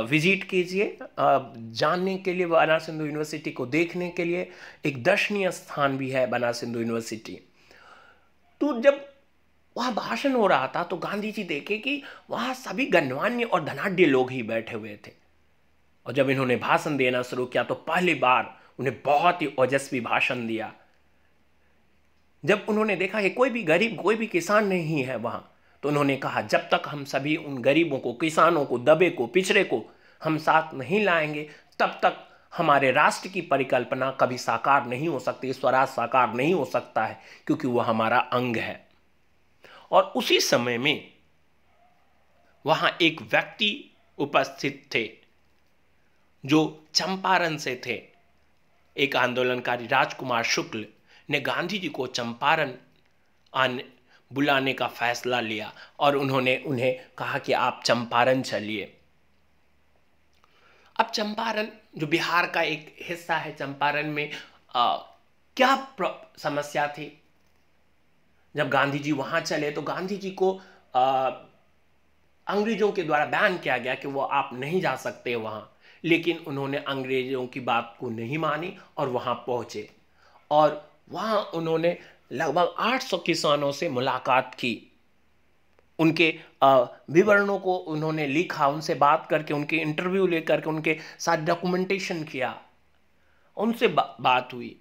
विजिट कीजिए जानने के लिए, बनारस हिंदू यूनिवर्सिटी को देखने के लिए एक दर्शनीय स्थान भी है बनारस हिंदू यूनिवर्सिटी। तो जब वहाँ भाषण हो रहा था तो गांधी जी देखे कि वहाँ सभी गण्यमान्य और धनाढ्य लोग ही बैठे हुए थे, और जब इन्होंने भाषण देना शुरू किया तो पहली बार उन्हें बहुत ही ओजस्वी भाषण दिया। जब उन्होंने देखा कि कोई भी गरीब, कोई भी किसान नहीं है वहां, तो उन्होंने कहा जब तक हम सभी उन गरीबों को, किसानों को, दबे को, पिछड़े को हम साथ नहीं लाएंगे, तब तक हमारे राष्ट्र की परिकल्पना कभी साकार नहीं हो सकती, स्वराज साकार नहीं हो सकता है, क्योंकि वह हमारा अंग है। और उसी समय में वहां एक व्यक्ति उपस्थित थे जो चंपारण से थे। एक आंदोलनकारी राजकुमार शुक्ल ने गांधी जी को चंपारण बुलाने का फैसला लिया और उन्होंने उन्हें कहा कि आप चंपारण चलिए। अब चंपारण जो बिहार का एक हिस्सा है, चंपारण में क्या समस्या थी? जब गांधी जी वहां चले तो गांधी जी को अंग्रेजों के द्वारा बैन किया गया कि वो आप नहीं जा सकते वहां, लेकिन उन्होंने अंग्रेजों की बात को नहीं मानी और वहां पहुंचे और वहां उन्होंने लगभग 800 किसानों से मुलाकात की। उनके विवरणों को उन्होंने लिखा, उनसे बात करके, उनके इंटरव्यू लेकर के उनके साथ डॉक्यूमेंटेशन किया, उनसे बात हुई।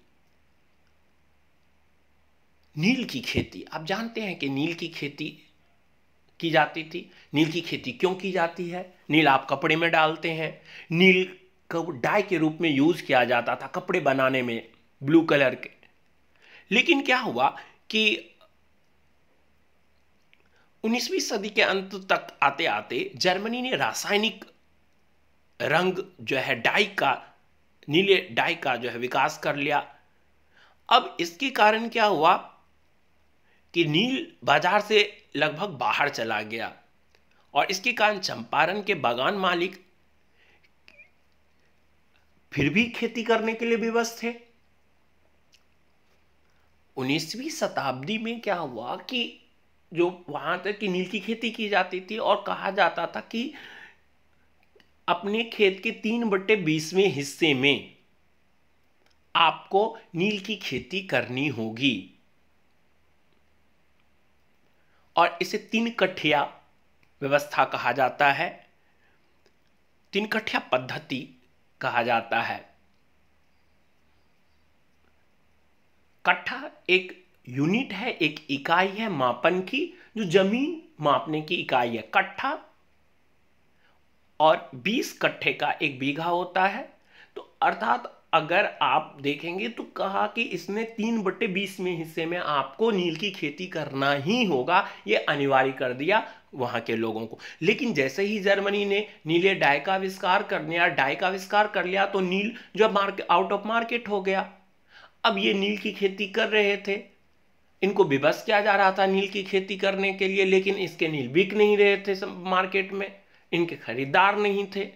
नील की खेती, आप जानते हैं कि नील की खेती की जाती थी। नील की खेती क्यों की जाती है? नील आप कपड़े में डालते हैं, नील को डाई के रूप में यूज किया जाता था कपड़े बनाने में, ब्लू कलर के। लेकिन क्या हुआ कि 19वीं सदी के अंत तक आते आते जर्मनी ने रासायनिक रंग जो है डाई का, नीले डाई का जो है विकास कर लिया। अब इसके कारण क्या हुआ कि नील बाजार से लगभग बाहर चला गया और इसके कारण चंपारण के बागान मालिक फिर भी खेती करने के लिए विवश थे। 19वीं शताब्दी में क्या हुआ कि जो वहां तक की नील की खेती की जाती थी और कहा जाता था कि अपने खेत के 3/20वें हिस्से में आपको नील की खेती करनी होगी और इसे 3 कठिया व्यवस्था कहा जाता है, 3 कठिया पद्धति कहा जाता है। कट्ठा एक यूनिट है, एक इकाई है मापन की, जो जमीन मापने की इकाई है कट्ठा, और 20 कट्ठे का 1 बीघा होता है। तो अर्थात अगर आप देखेंगे तो कहा कि इसने 3/20वें हिस्से में आपको नील की खेती करना ही होगा, यह अनिवार्य कर दिया वहां के लोगों को। लेकिन जैसे ही जर्मनी ने नीले डाई का आविष्कार कर लिया, डाई का आविष्कार कर लिया, तो नील जो आउट ऑफ मार्केट हो गया। अब ये नील की खेती कर रहे थे, इनको विवश किया जा रहा था नील की खेती करने के लिए, लेकिन इसके नील बिक नहीं रहे थे मार्केट में, इनके खरीदार नहीं थे।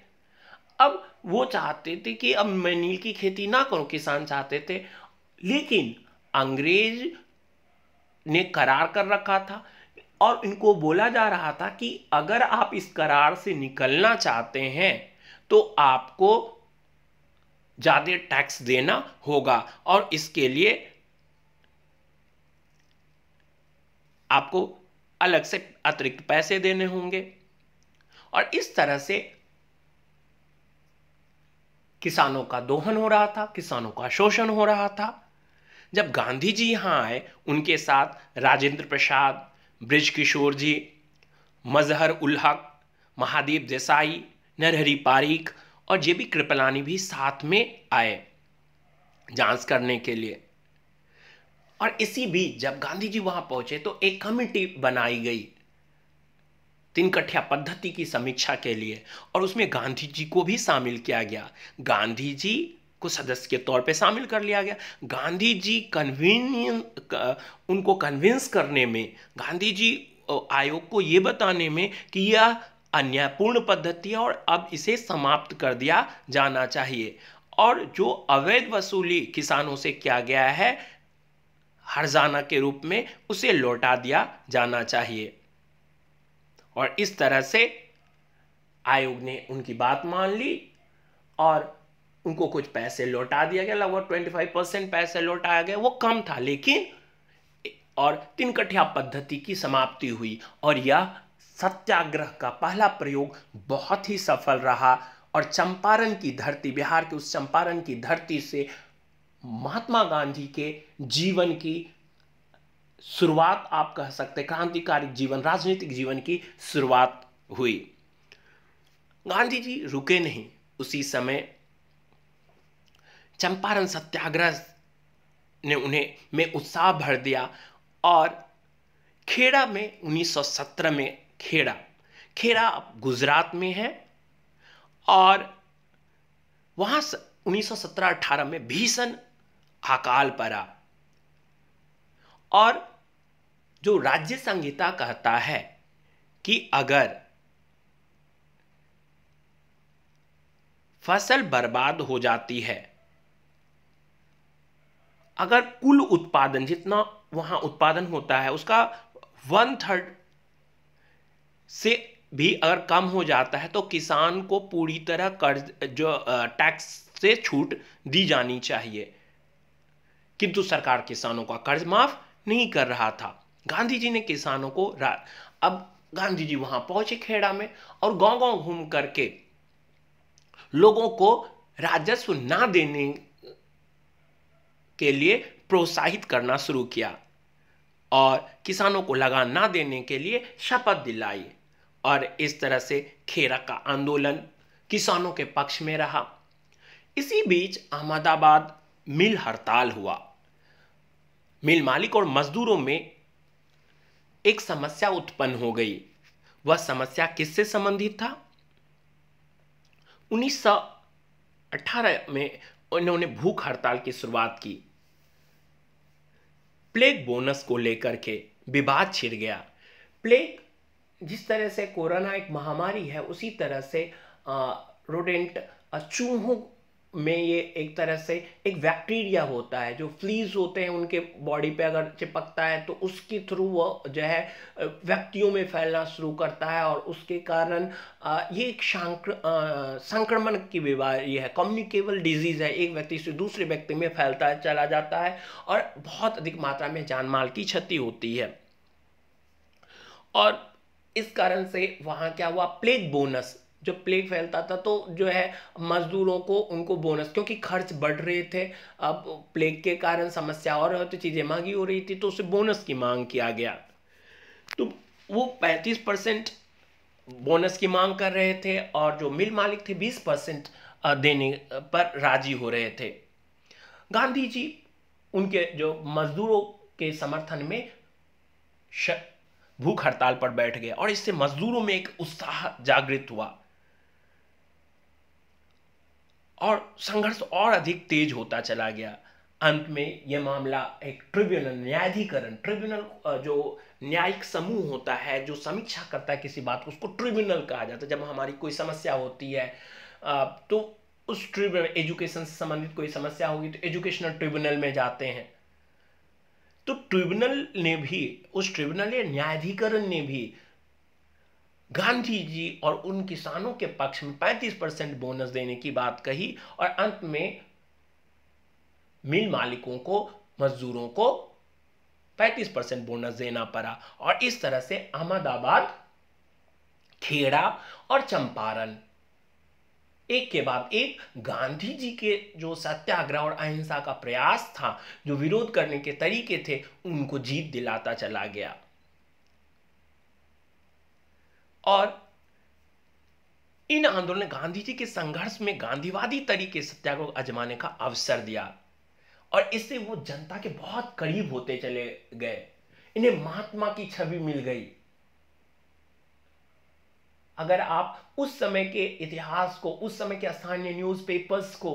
अब वो चाहते थे कि अब मैं नील की खेती ना करूं, किसान चाहते थे, लेकिन अंग्रेज ने करार कर रखा था और इनको बोला जा रहा था कि अगर आप इस करार से निकलना चाहते हैं तो आपको ज्यादा टैक्स देना होगा और इसके लिए आपको अलग से अतिरिक्त पैसे देने होंगे। और इस तरह से किसानों का दोहन हो रहा था, किसानों का शोषण हो रहा था। जब गांधी जी यहां आए, उनके साथ राजेंद्र प्रसाद, बृज किशोर जी, मजहर उल हक, महादेव देसाई, नरहरि पारीख और जेबी कृपलानी भी साथ में आए जांच करने के लिए। और इसी बीच जब गांधी जी वहां पहुंचे तो एक कमेटी बनाई गई 3 कठिया पद्धति की समीक्षा के लिए और उसमें गांधी जी को भी शामिल किया गया। गांधी जी को सदस्य के तौर पे शामिल कर लिया गया। गांधी जी उनको कन्विंस करने में, गांधी जी आयोग को ये बताने में कि यह अन्यायपूर्ण पद्धति है और अब इसे समाप्त कर दिया जाना चाहिए और जो अवैध वसूली किसानों से किया गया है हर्जाना के रूप में, उसे लौटा दिया जाना चाहिए। और इस तरह से आयोग ने उनकी बात मान ली और उनको कुछ पैसे लौटा दिया गया, लगभग 25% पैसे लौटाया गया। वो कम था लेकिन, और 3 कठिया पद्धति की समाप्ति हुई और यह सत्याग्रह का पहला प्रयोग बहुत ही सफल रहा और चंपारण की धरती, बिहार के उस चंपारण की धरती से महात्मा गांधी के जीवन की शुरुआत आप कह सकते हैं, क्रांतिकारी जीवन, राजनीतिक जीवन की शुरुआत हुई। गांधी जी रुके नहीं, उसी समय चंपारण सत्याग्रह ने उन्हें में उत्साह भर दिया और खेड़ा में 1917 में खेड़ा गुजरात में है और वहां 1917-18 में भीषण अकाल पड़ा और जो राज्य संहिता कहता है कि अगर फसल बर्बाद हो जाती है, अगर कुल उत्पादन जितना वहां उत्पादन होता है उसका 1/3 से भी अगर कम हो जाता है तो किसान को पूरी तरह कर्ज जो टैक्स से छूट दी जानी चाहिए, किंतु सरकार किसानों का कर्ज माफ नहीं कर रहा था। गांधी जी ने किसानों को अब गांधी जी वहां पहुंचे खेड़ा में और गांव गांव घूम करके लोगों को राजस्व ना देने के लिए प्रोत्साहित करना शुरू किया और किसानों को लगान ना देने के लिए शपथ दिलाई और इस तरह से खेड़ा का आंदोलन किसानों के पक्ष में रहा। इसी बीच अहमदाबाद मिल हड़ताल हुआ। मिल मालिक और मजदूरों में एक समस्या उत्पन्न हो गई। वह समस्या किससे संबंधित था? 1918 में उन्होंने भूख हड़ताल की शुरुआत की। प्लेग बोनस को लेकर के विवाद छिड़ गया। प्लेग जिस तरह से कोरोना एक महामारी है, उसी तरह से रोडेंट चूहों में ये एक तरह से एक बैक्टीरिया होता है, जो फ्लीज होते हैं उनके बॉडी पे अगर चिपकता है तो उसके थ्रू वो जो है व्यक्तियों में फैलना शुरू करता है और उसके कारण ये एक संक्रमण की बीमारी है, कम्युनिकेबल डिजीज है, एक व्यक्ति से दूसरे व्यक्ति में फैलता है चला जाता है और बहुत अधिक मात्रा में जान माल की क्षति होती है। और इस कारण से वहाँ क्या हुआ, प्लेग बोनस, जो प्लेग फैलता था तो जो है मजदूरों को उनको बोनस, क्योंकि खर्च बढ़ रहे थे, अब प्लेग के कारण समस्या और तो चीज़ें महंगी हो रही थी तो उसे बोनस की मांग किया गया। तो वो 35% बोनस की मांग कर रहे थे और जो मिल मालिक थे 20% देने पर राजी हो रहे थे। गांधी जी उनके जो मजदूरों के समर्थन में भूख हड़ताल पर बैठ गए और इससे मजदूरों में एक उत्साह जागृत हुआ और संघर्ष और अधिक तेज होता चला गया। अंत में यह मामला एक ट्रिब्यूनल जो न्यायिक समूह होता है जो समीक्षा करता है किसी बात को, उसको ट्रिब्यूनल कहा जाता है। जब हमारी कोई समस्या होती है तो उस ट्रिब्यूनल, एजुकेशन से संबंधित कोई समस्या होगी तो एजुकेशनल ट्रिब्यूनल में जाते हैं। तो ट्रिब्यूनल ने भी, उस ट्रिब्यूनल या न्यायाधिकरण ने भी गांधी जी और उन किसानों के पक्ष में 35% बोनस देने की बात कही और अंत में मिल मालिकों को, मजदूरों को 35% बोनस देना पड़ा और इस तरह से अहमदाबाद, खेड़ा और चंपारण एक के बाद एक गांधी जी के जो सत्याग्रह और अहिंसा का प्रयास था, जो विरोध करने के तरीके थे, उनको जीत दिलाता चला गया। और इन आंदोलन ने गांधी जी के संघर्ष में गांधीवादी तरीके सत्याग्रह को आजमाने का अवसर दिया और इससे वो जनता के बहुत करीब होते चले गए। इन्हें महात्मा की छवि मिल गई। अगर आप उस समय के इतिहास को, उस समय के स्थानीय न्यूज़पेपर्स को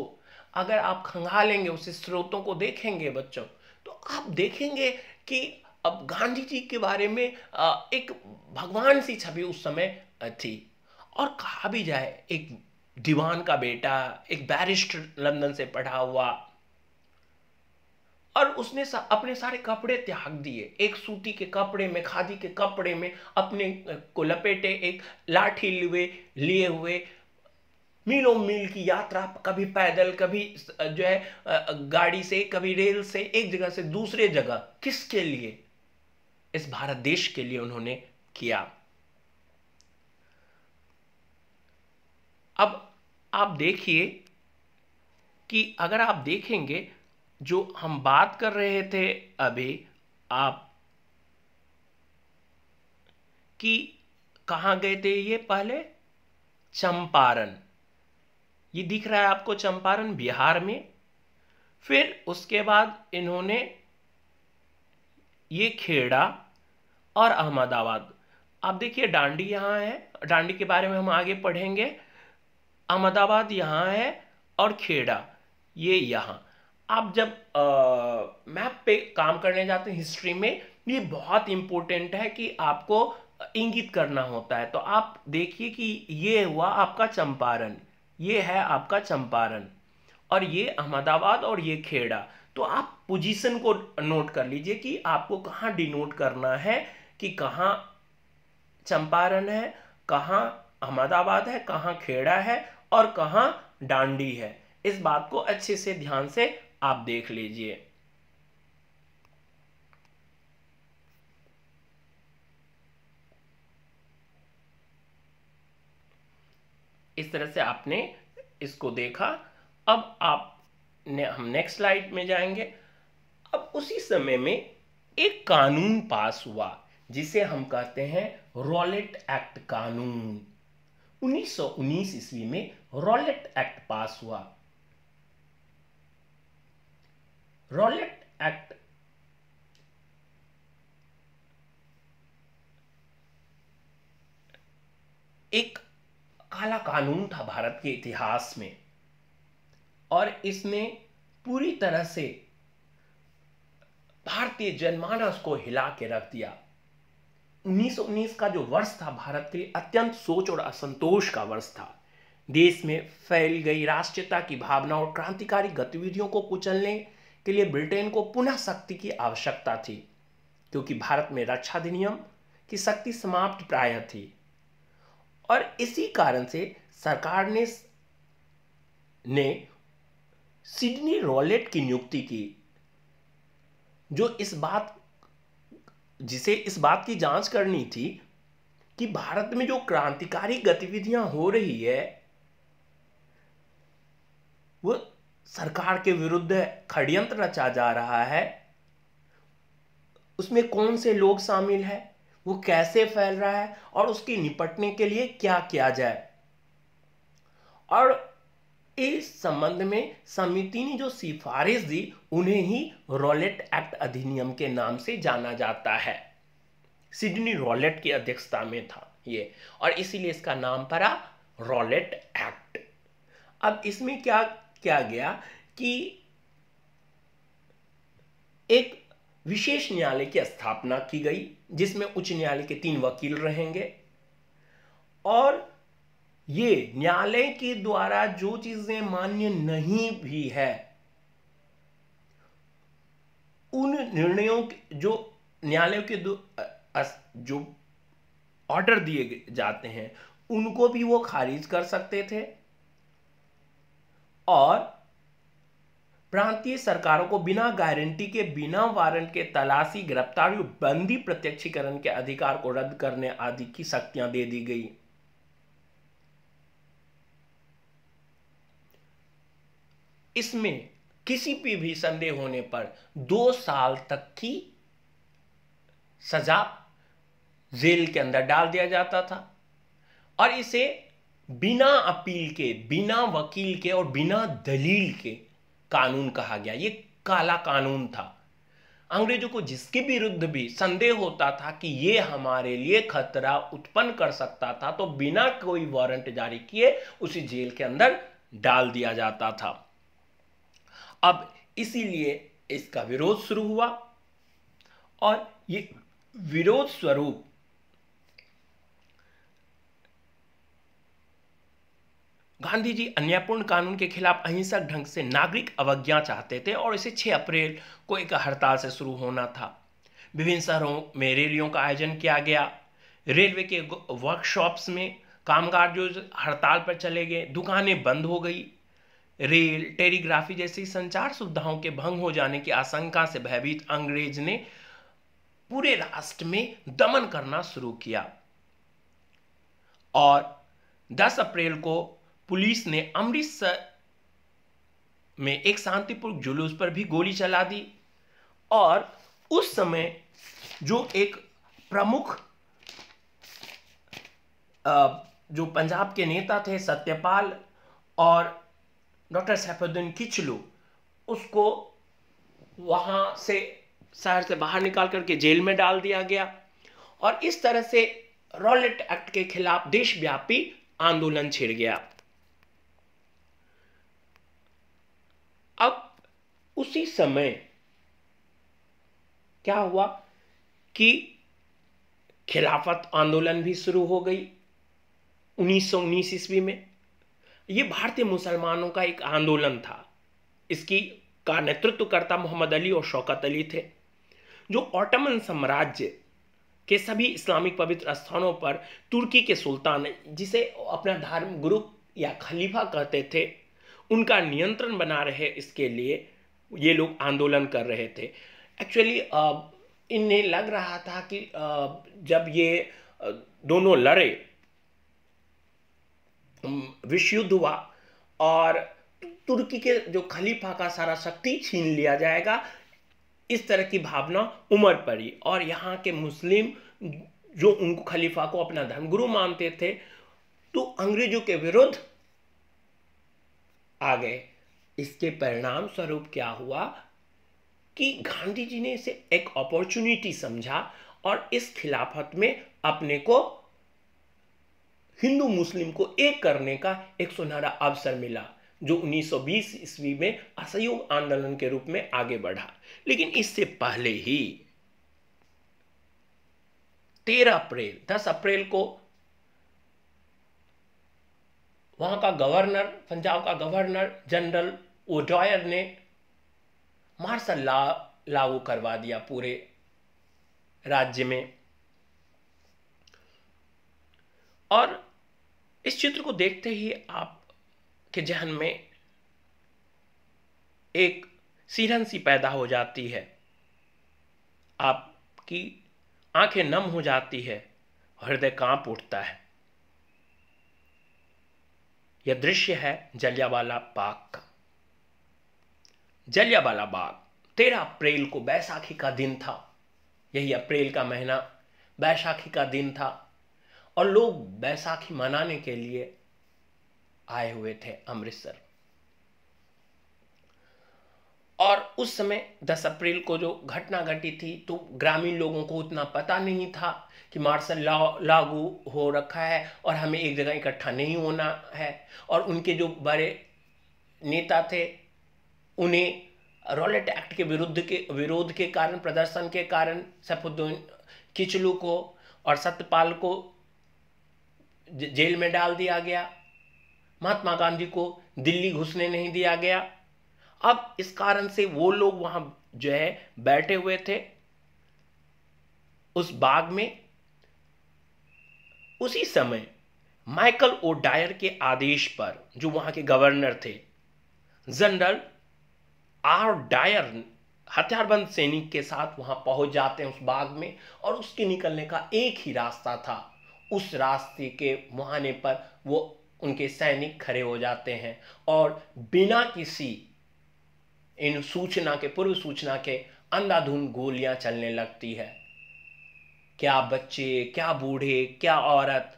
अगर आप खंगालेंगे, उससे स्रोतों को देखेंगे बच्चों, तो आप देखेंगे कि अब गांधी जी के बारे में एक भगवान सी छवि उस समय थी। और कहा भी जाए, एक दीवान का बेटा, एक बैरिस्टर लंदन से पढ़ा हुआ, और उसने अपने सारे कपड़े त्याग दिए, एक सूती के कपड़े में, खादी के कपड़े में अपने को लपेटे, एक लाठी लिए हुए मीलों मील की यात्रा, कभी पैदल, कभी जो है गाड़ी से, कभी रेल से, एक जगह से दूसरे जगह, किसके लिए? इस भारत देश के लिए उन्होंने किया। अब आप देखिए कि अगर आप देखेंगे जो हम बात कर रहे थे अभी, आप कि कहाँ गए थे ये पहले, चंपारण, ये दिख रहा है आपको चंपारण बिहार में। फिर उसके बाद इन्होंने ये खेड़ा और अहमदाबाद, आप देखिए डांडी यहाँ है, डांडी के बारे में हम आगे पढ़ेंगे। अहमदाबाद यहाँ है और खेड़ा ये यहाँ। आप जब मैप पे काम करने जाते हैं हिस्ट्री में, ये बहुत इंपॉर्टेंट है कि आपको इंगित करना होता है। तो आप देखिए कि ये हुआ आपका चंपारण, ये है आपका चंपारण, और ये अहमदाबाद और ये खेड़ा। तो आप पोजीशन को नोट कर लीजिए कि आपको कहाँ डिनोट करना है, कि कहाँ चंपारण है, कहाँ अहमदाबाद है, कहाँ खेड़ा है और कहाँ डांडी है। इस बात को अच्छे से ध्यान से आप देख लीजिए। इस तरह से आपने इसको देखा। अब हम नेक्स्ट स्लाइड में जाएंगे। अब उसी समय में एक कानून पास हुआ जिसे हम कहते हैं रॉलेट एक्ट कानून। 1919 ईस्वी में रॉलेट एक्ट पास हुआ। रॉलेट एक्ट एक काला कानून था भारत के इतिहास में, और इसने पूरी तरह से भारतीय जनमानस को हिला के रख दिया। 1919 का जो वर्ष था भारत के लिए अत्यंत सोच और असंतोष का वर्ष था। देश में फैल गई राष्ट्रीयता की भावना और क्रांतिकारी गतिविधियों को कुचलने के लिए ब्रिटेन को पुनः शक्ति की आवश्यकता थी, क्योंकि भारत में रक्षा अधिनियम की शक्ति समाप्त प्राय थी। और इसी कारण से सरकार ने सिडनी रॉलेट की नियुक्ति की, जिसे इस बात की जांच करनी थी कि भारत में जो क्रांतिकारी गतिविधियां हो रही है वो सरकार के विरुद्ध षड्यंत्र रचा जा रहा है, उसमें कौन से लोग शामिल हैं, वो कैसे फैल रहा है और उसके निपटने के लिए क्या किया जाए। और इस संबंध में समिति ने जो सिफारिश दी उन्हें ही रॉलेट एक्ट अधिनियम के नाम से जाना जाता है। सिडनी रॉलेट की अध्यक्षता में था ये, और इसीलिए इसका नाम पड़ा रॉलेट एक्ट। अब इसमें क्या किया गया कि एक विशेष न्यायालय की स्थापना की गई, जिसमें उच्च न्यायालय के 3 वकील रहेंगे, और ये न्यायालय के द्वारा जो चीजें मान्य नहीं भी है, उन निर्णयों जो न्यायालय के जो ऑर्डर दिए जाते हैं उनको भी वो खारिज कर सकते थे, और प्रांतीय सरकारों को बिना गारंटी के, बिना वारंट के तलाशी, गिरफ्तारी और बंदी प्रत्यक्षीकरण के अधिकार को रद्द करने आदि की शक्तियां दे दी गई। इसमें किसी पे भी संदेह होने पर 2 साल तक की सजा जेल के अंदर डाल दिया जाता था, और इसे बिना अपील के, बिना वकील के और बिना दलील के कानून कहा गया। ये काला कानून था। अंग्रेजों को जिसके विरुद्ध भी संदेह होता था कि ये हमारे लिए खतरा उत्पन्न कर सकता था, तो बिना कोई वारंट जारी किए उसे जेल के अंदर डाल दिया जाता था। अब इसीलिए इसका विरोध शुरू हुआ, और ये विरोध स्वरूप गांधी जी अन्यायपूर्ण कानून के खिलाफ अहिंसक ढंग से नागरिक अवज्ञा चाहते थे, और इसे 6 अप्रैल को एक हड़ताल से शुरू होना था। विभिन्न शहरों में रैलियों का आयोजन किया गया। रेलवे के वर्कशॉप्स में कामगार जो हड़ताल पर चले गए, दुकानें बंद हो गई। रेल, टेलीग्राफी जैसी संचार सुविधाओं के भंग हो जाने की आशंका से भयभीत अंग्रेज ने पूरे राष्ट्र में दमन करना शुरू किया, और 10 अप्रैल को पुलिस ने अमृतसर में एक शांतिपूर्ण जुलूस पर भी गोली चला दी। और उस समय जो एक प्रमुख जो पंजाब के नेता थे सत्यपाल और डॉक्टर सैफुद्दीन किचलू, उसको वहां से शहर से बाहर निकाल करके जेल में डाल दिया गया। और इस तरह से रॉलेट एक्ट के खिलाफ देशव्यापी आंदोलन छिड़ गया। अब उसी समय क्या हुआ कि खिलाफत आंदोलन भी शुरू हो गई 1919 ईस्वी में। यह भारतीय मुसलमानों का एक आंदोलन था। इसकी का नेतृत्वकर्ता मोहम्मद अली और शौकत अली थे, जो ऑटोमन साम्राज्य के सभी इस्लामिक पवित्र स्थानों पर तुर्की के सुल्तान, जिसे अपना धार्मिक गुरु या खलीफा कहते थे, उनका नियंत्रण बना रहे, इसके लिए ये लोग आंदोलन कर रहे थे। एक्चुअली इन्हें लग रहा था कि जब ये दोनों लड़े, विश्व युद्ध हुआ और तुर्की के जो खलीफा का सारा शक्ति छीन लिया जाएगा, इस तरह की भावना उमड़ पड़ी। और यहाँ के मुस्लिम जो उनको खलीफा को अपना धर्मगुरु मानते थे, तो अंग्रेजों के विरुद्ध आ गए। इसके परिणाम स्वरूप क्या हुआ कि गांधी जी ने इसे एक अपॉर्चुनिटी समझा और इस खिलाफत में अपने को हिंदू मुस्लिम को एक करने का एक सुनहरा अवसर मिला, जो 1920 ईस्वी में असहयोग आंदोलन के रूप में आगे बढ़ा। लेकिन इससे पहले ही 10 अप्रैल को वहां का गवर्नर, पंजाब का गवर्नर जनरल ओडायर ने मार्शल लॉ लागू करवा दिया पूरे राज्य में। और इस चित्र को देखते ही आपके जहन में एक सिरहन सी पैदा हो जाती है, आपकी आंखें नम हो जाती है, हृदय कांप उठता है। यह दृश्य है जलियांवाला बाग का। जलियांवाला बाग 13 अप्रैल को बैसाखी का दिन था। यही अप्रैल का महीना बैसाखी का दिन था और लोग बैसाखी मनाने के लिए आए हुए थे अमृतसर। और उस समय 10 अप्रैल को जो घटना घटी थी, तो ग्रामीण लोगों को उतना पता नहीं था कि मार्शल लॉ लागू हो रखा है और हमें एक जगह इकट्ठा नहीं होना है। और उनके जो बड़े नेता थे, उन्हें रॉलेट एक्ट के विरोध के कारण, प्रदर्शन के कारण सैफुद्दीन किचलू को और सत्यपाल को जेल में डाल दिया गया। महात्मा गांधी को दिल्ली घुसने नहीं दिया गया। अब इस कारण से वो लोग वहां जो है बैठे हुए थे उस बाग में। उसी समय माइकल ओ डायर के आदेश पर, जो वहां के गवर्नर थे, जनरल आर डायर हथियारबंद सैनिक के साथ वहां पहुंच जाते हैं उस बाग में। और उसके निकलने का एक ही रास्ता था। उस रास्ते के मुहाने पर वो उनके सैनिक खड़े हो जाते हैं और बिना किसी इन सूचना के, पूर्व सूचना के, अंधाधुंध गोलियां चलने लगती है। क्या बच्चे, क्या बूढ़े, क्या औरत,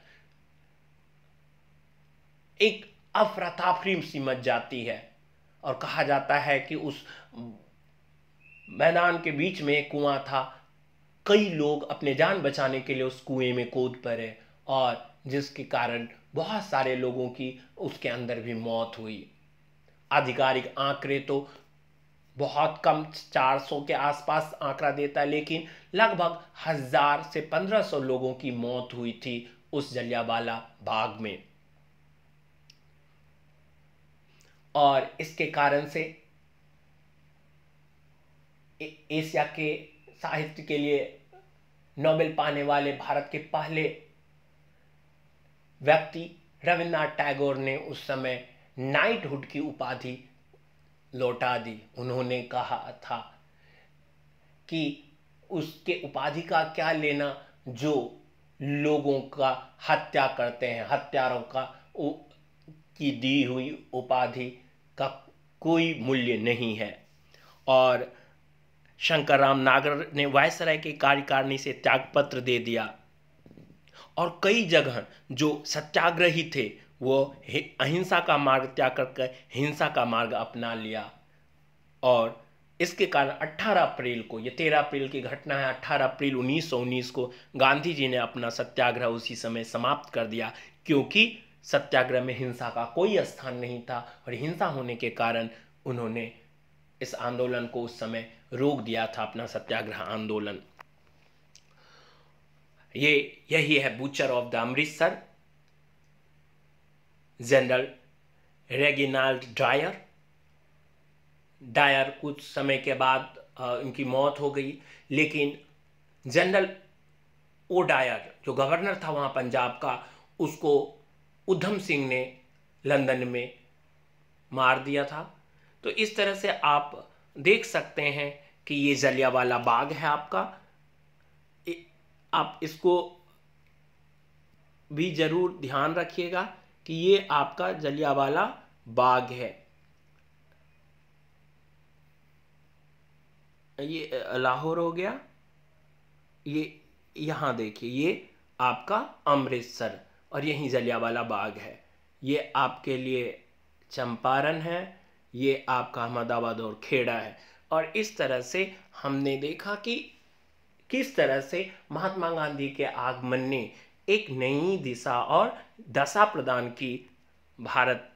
एक अफरा तफरी सी मच जाती है। और कहा जाता है कि उस मैदान के बीच में एक कुआं था। कई लोग अपने जान बचाने के लिए उस कुएं में कूद पड़े और जिसके कारण बहुत सारे लोगों की उसके अंदर भी मौत हुई। आधिकारिक आंकड़े तो बहुत कम, 400 के आसपास आंकड़ा देता है, लेकिन लगभग 1000 से 1500 लोगों की मौत हुई थी उस जलियांवाला बाग में। और इसके कारण से एशिया के साहित्य के लिए नोबेल पाने वाले भारत के पहले व्यक्ति रविन्द्रनाथ टैगोर ने उस समय नाइटहुड की उपाधि लौटा दी। उन्होंने कहा था कि उसके उपाधि का क्या लेना जो लोगों का हत्या करते हैं, हत्यारों का की दी हुई उपाधि का कोई मूल्य नहीं है। और शंकरराव नागर ने वायसराय की कार्यकारिणी से त्यागपत्र दे दिया और कई जगह जो सत्याग्रही थे वो अहिंसा का मार्ग त्याग कर हिंसा का मार्ग अपना लिया। और इसके कारण 18 अप्रैल को, ये 13 अप्रैल की घटना है, 18 अप्रैल 1919 को गांधी जी ने अपना सत्याग्रह उसी समय समाप्त कर दिया, क्योंकि सत्याग्रह में हिंसा का कोई स्थान नहीं था और हिंसा होने के कारण उन्होंने इस आंदोलन को उस समय रोक दिया था, अपना सत्याग्रह आंदोलन। यही है butcher of the Amritsar, general Reginald Dyer. Dyer कुछ समय के बाद इनकी मौत हो गई, लेकिन जनरल ओ डायर जो गवर्नर था वहाँ पंजाब का, उसको उधम सिंह ने लंदन में मार दिया था। तो इस तरह से आप देख सकते हैं कि ये जलियांवाला बाग है आपका, आप इसको भी जरूर ध्यान रखिएगा कि ये आपका जलियांवाला बाग है। ये लाहौर हो गया, ये यहाँ देखिए ये आपका अमृतसर और यहीं जलियांवाला बाग है। ये आपके लिए चंपारण है, ये आपका अहमदाबाद और खेड़ा है। और इस तरह से हमने देखा कि किस तरह से महात्मा गांधी के आगमन ने एक नई दिशा और दशा प्रदान की भारत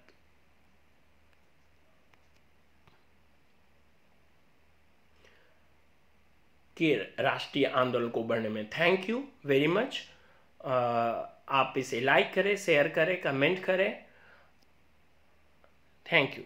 के राष्ट्रीय आंदोलन को बढ़ने में। Thank you very much. आप इसे लाइक करें, शेयर करें, कमेंट करें। Thank you.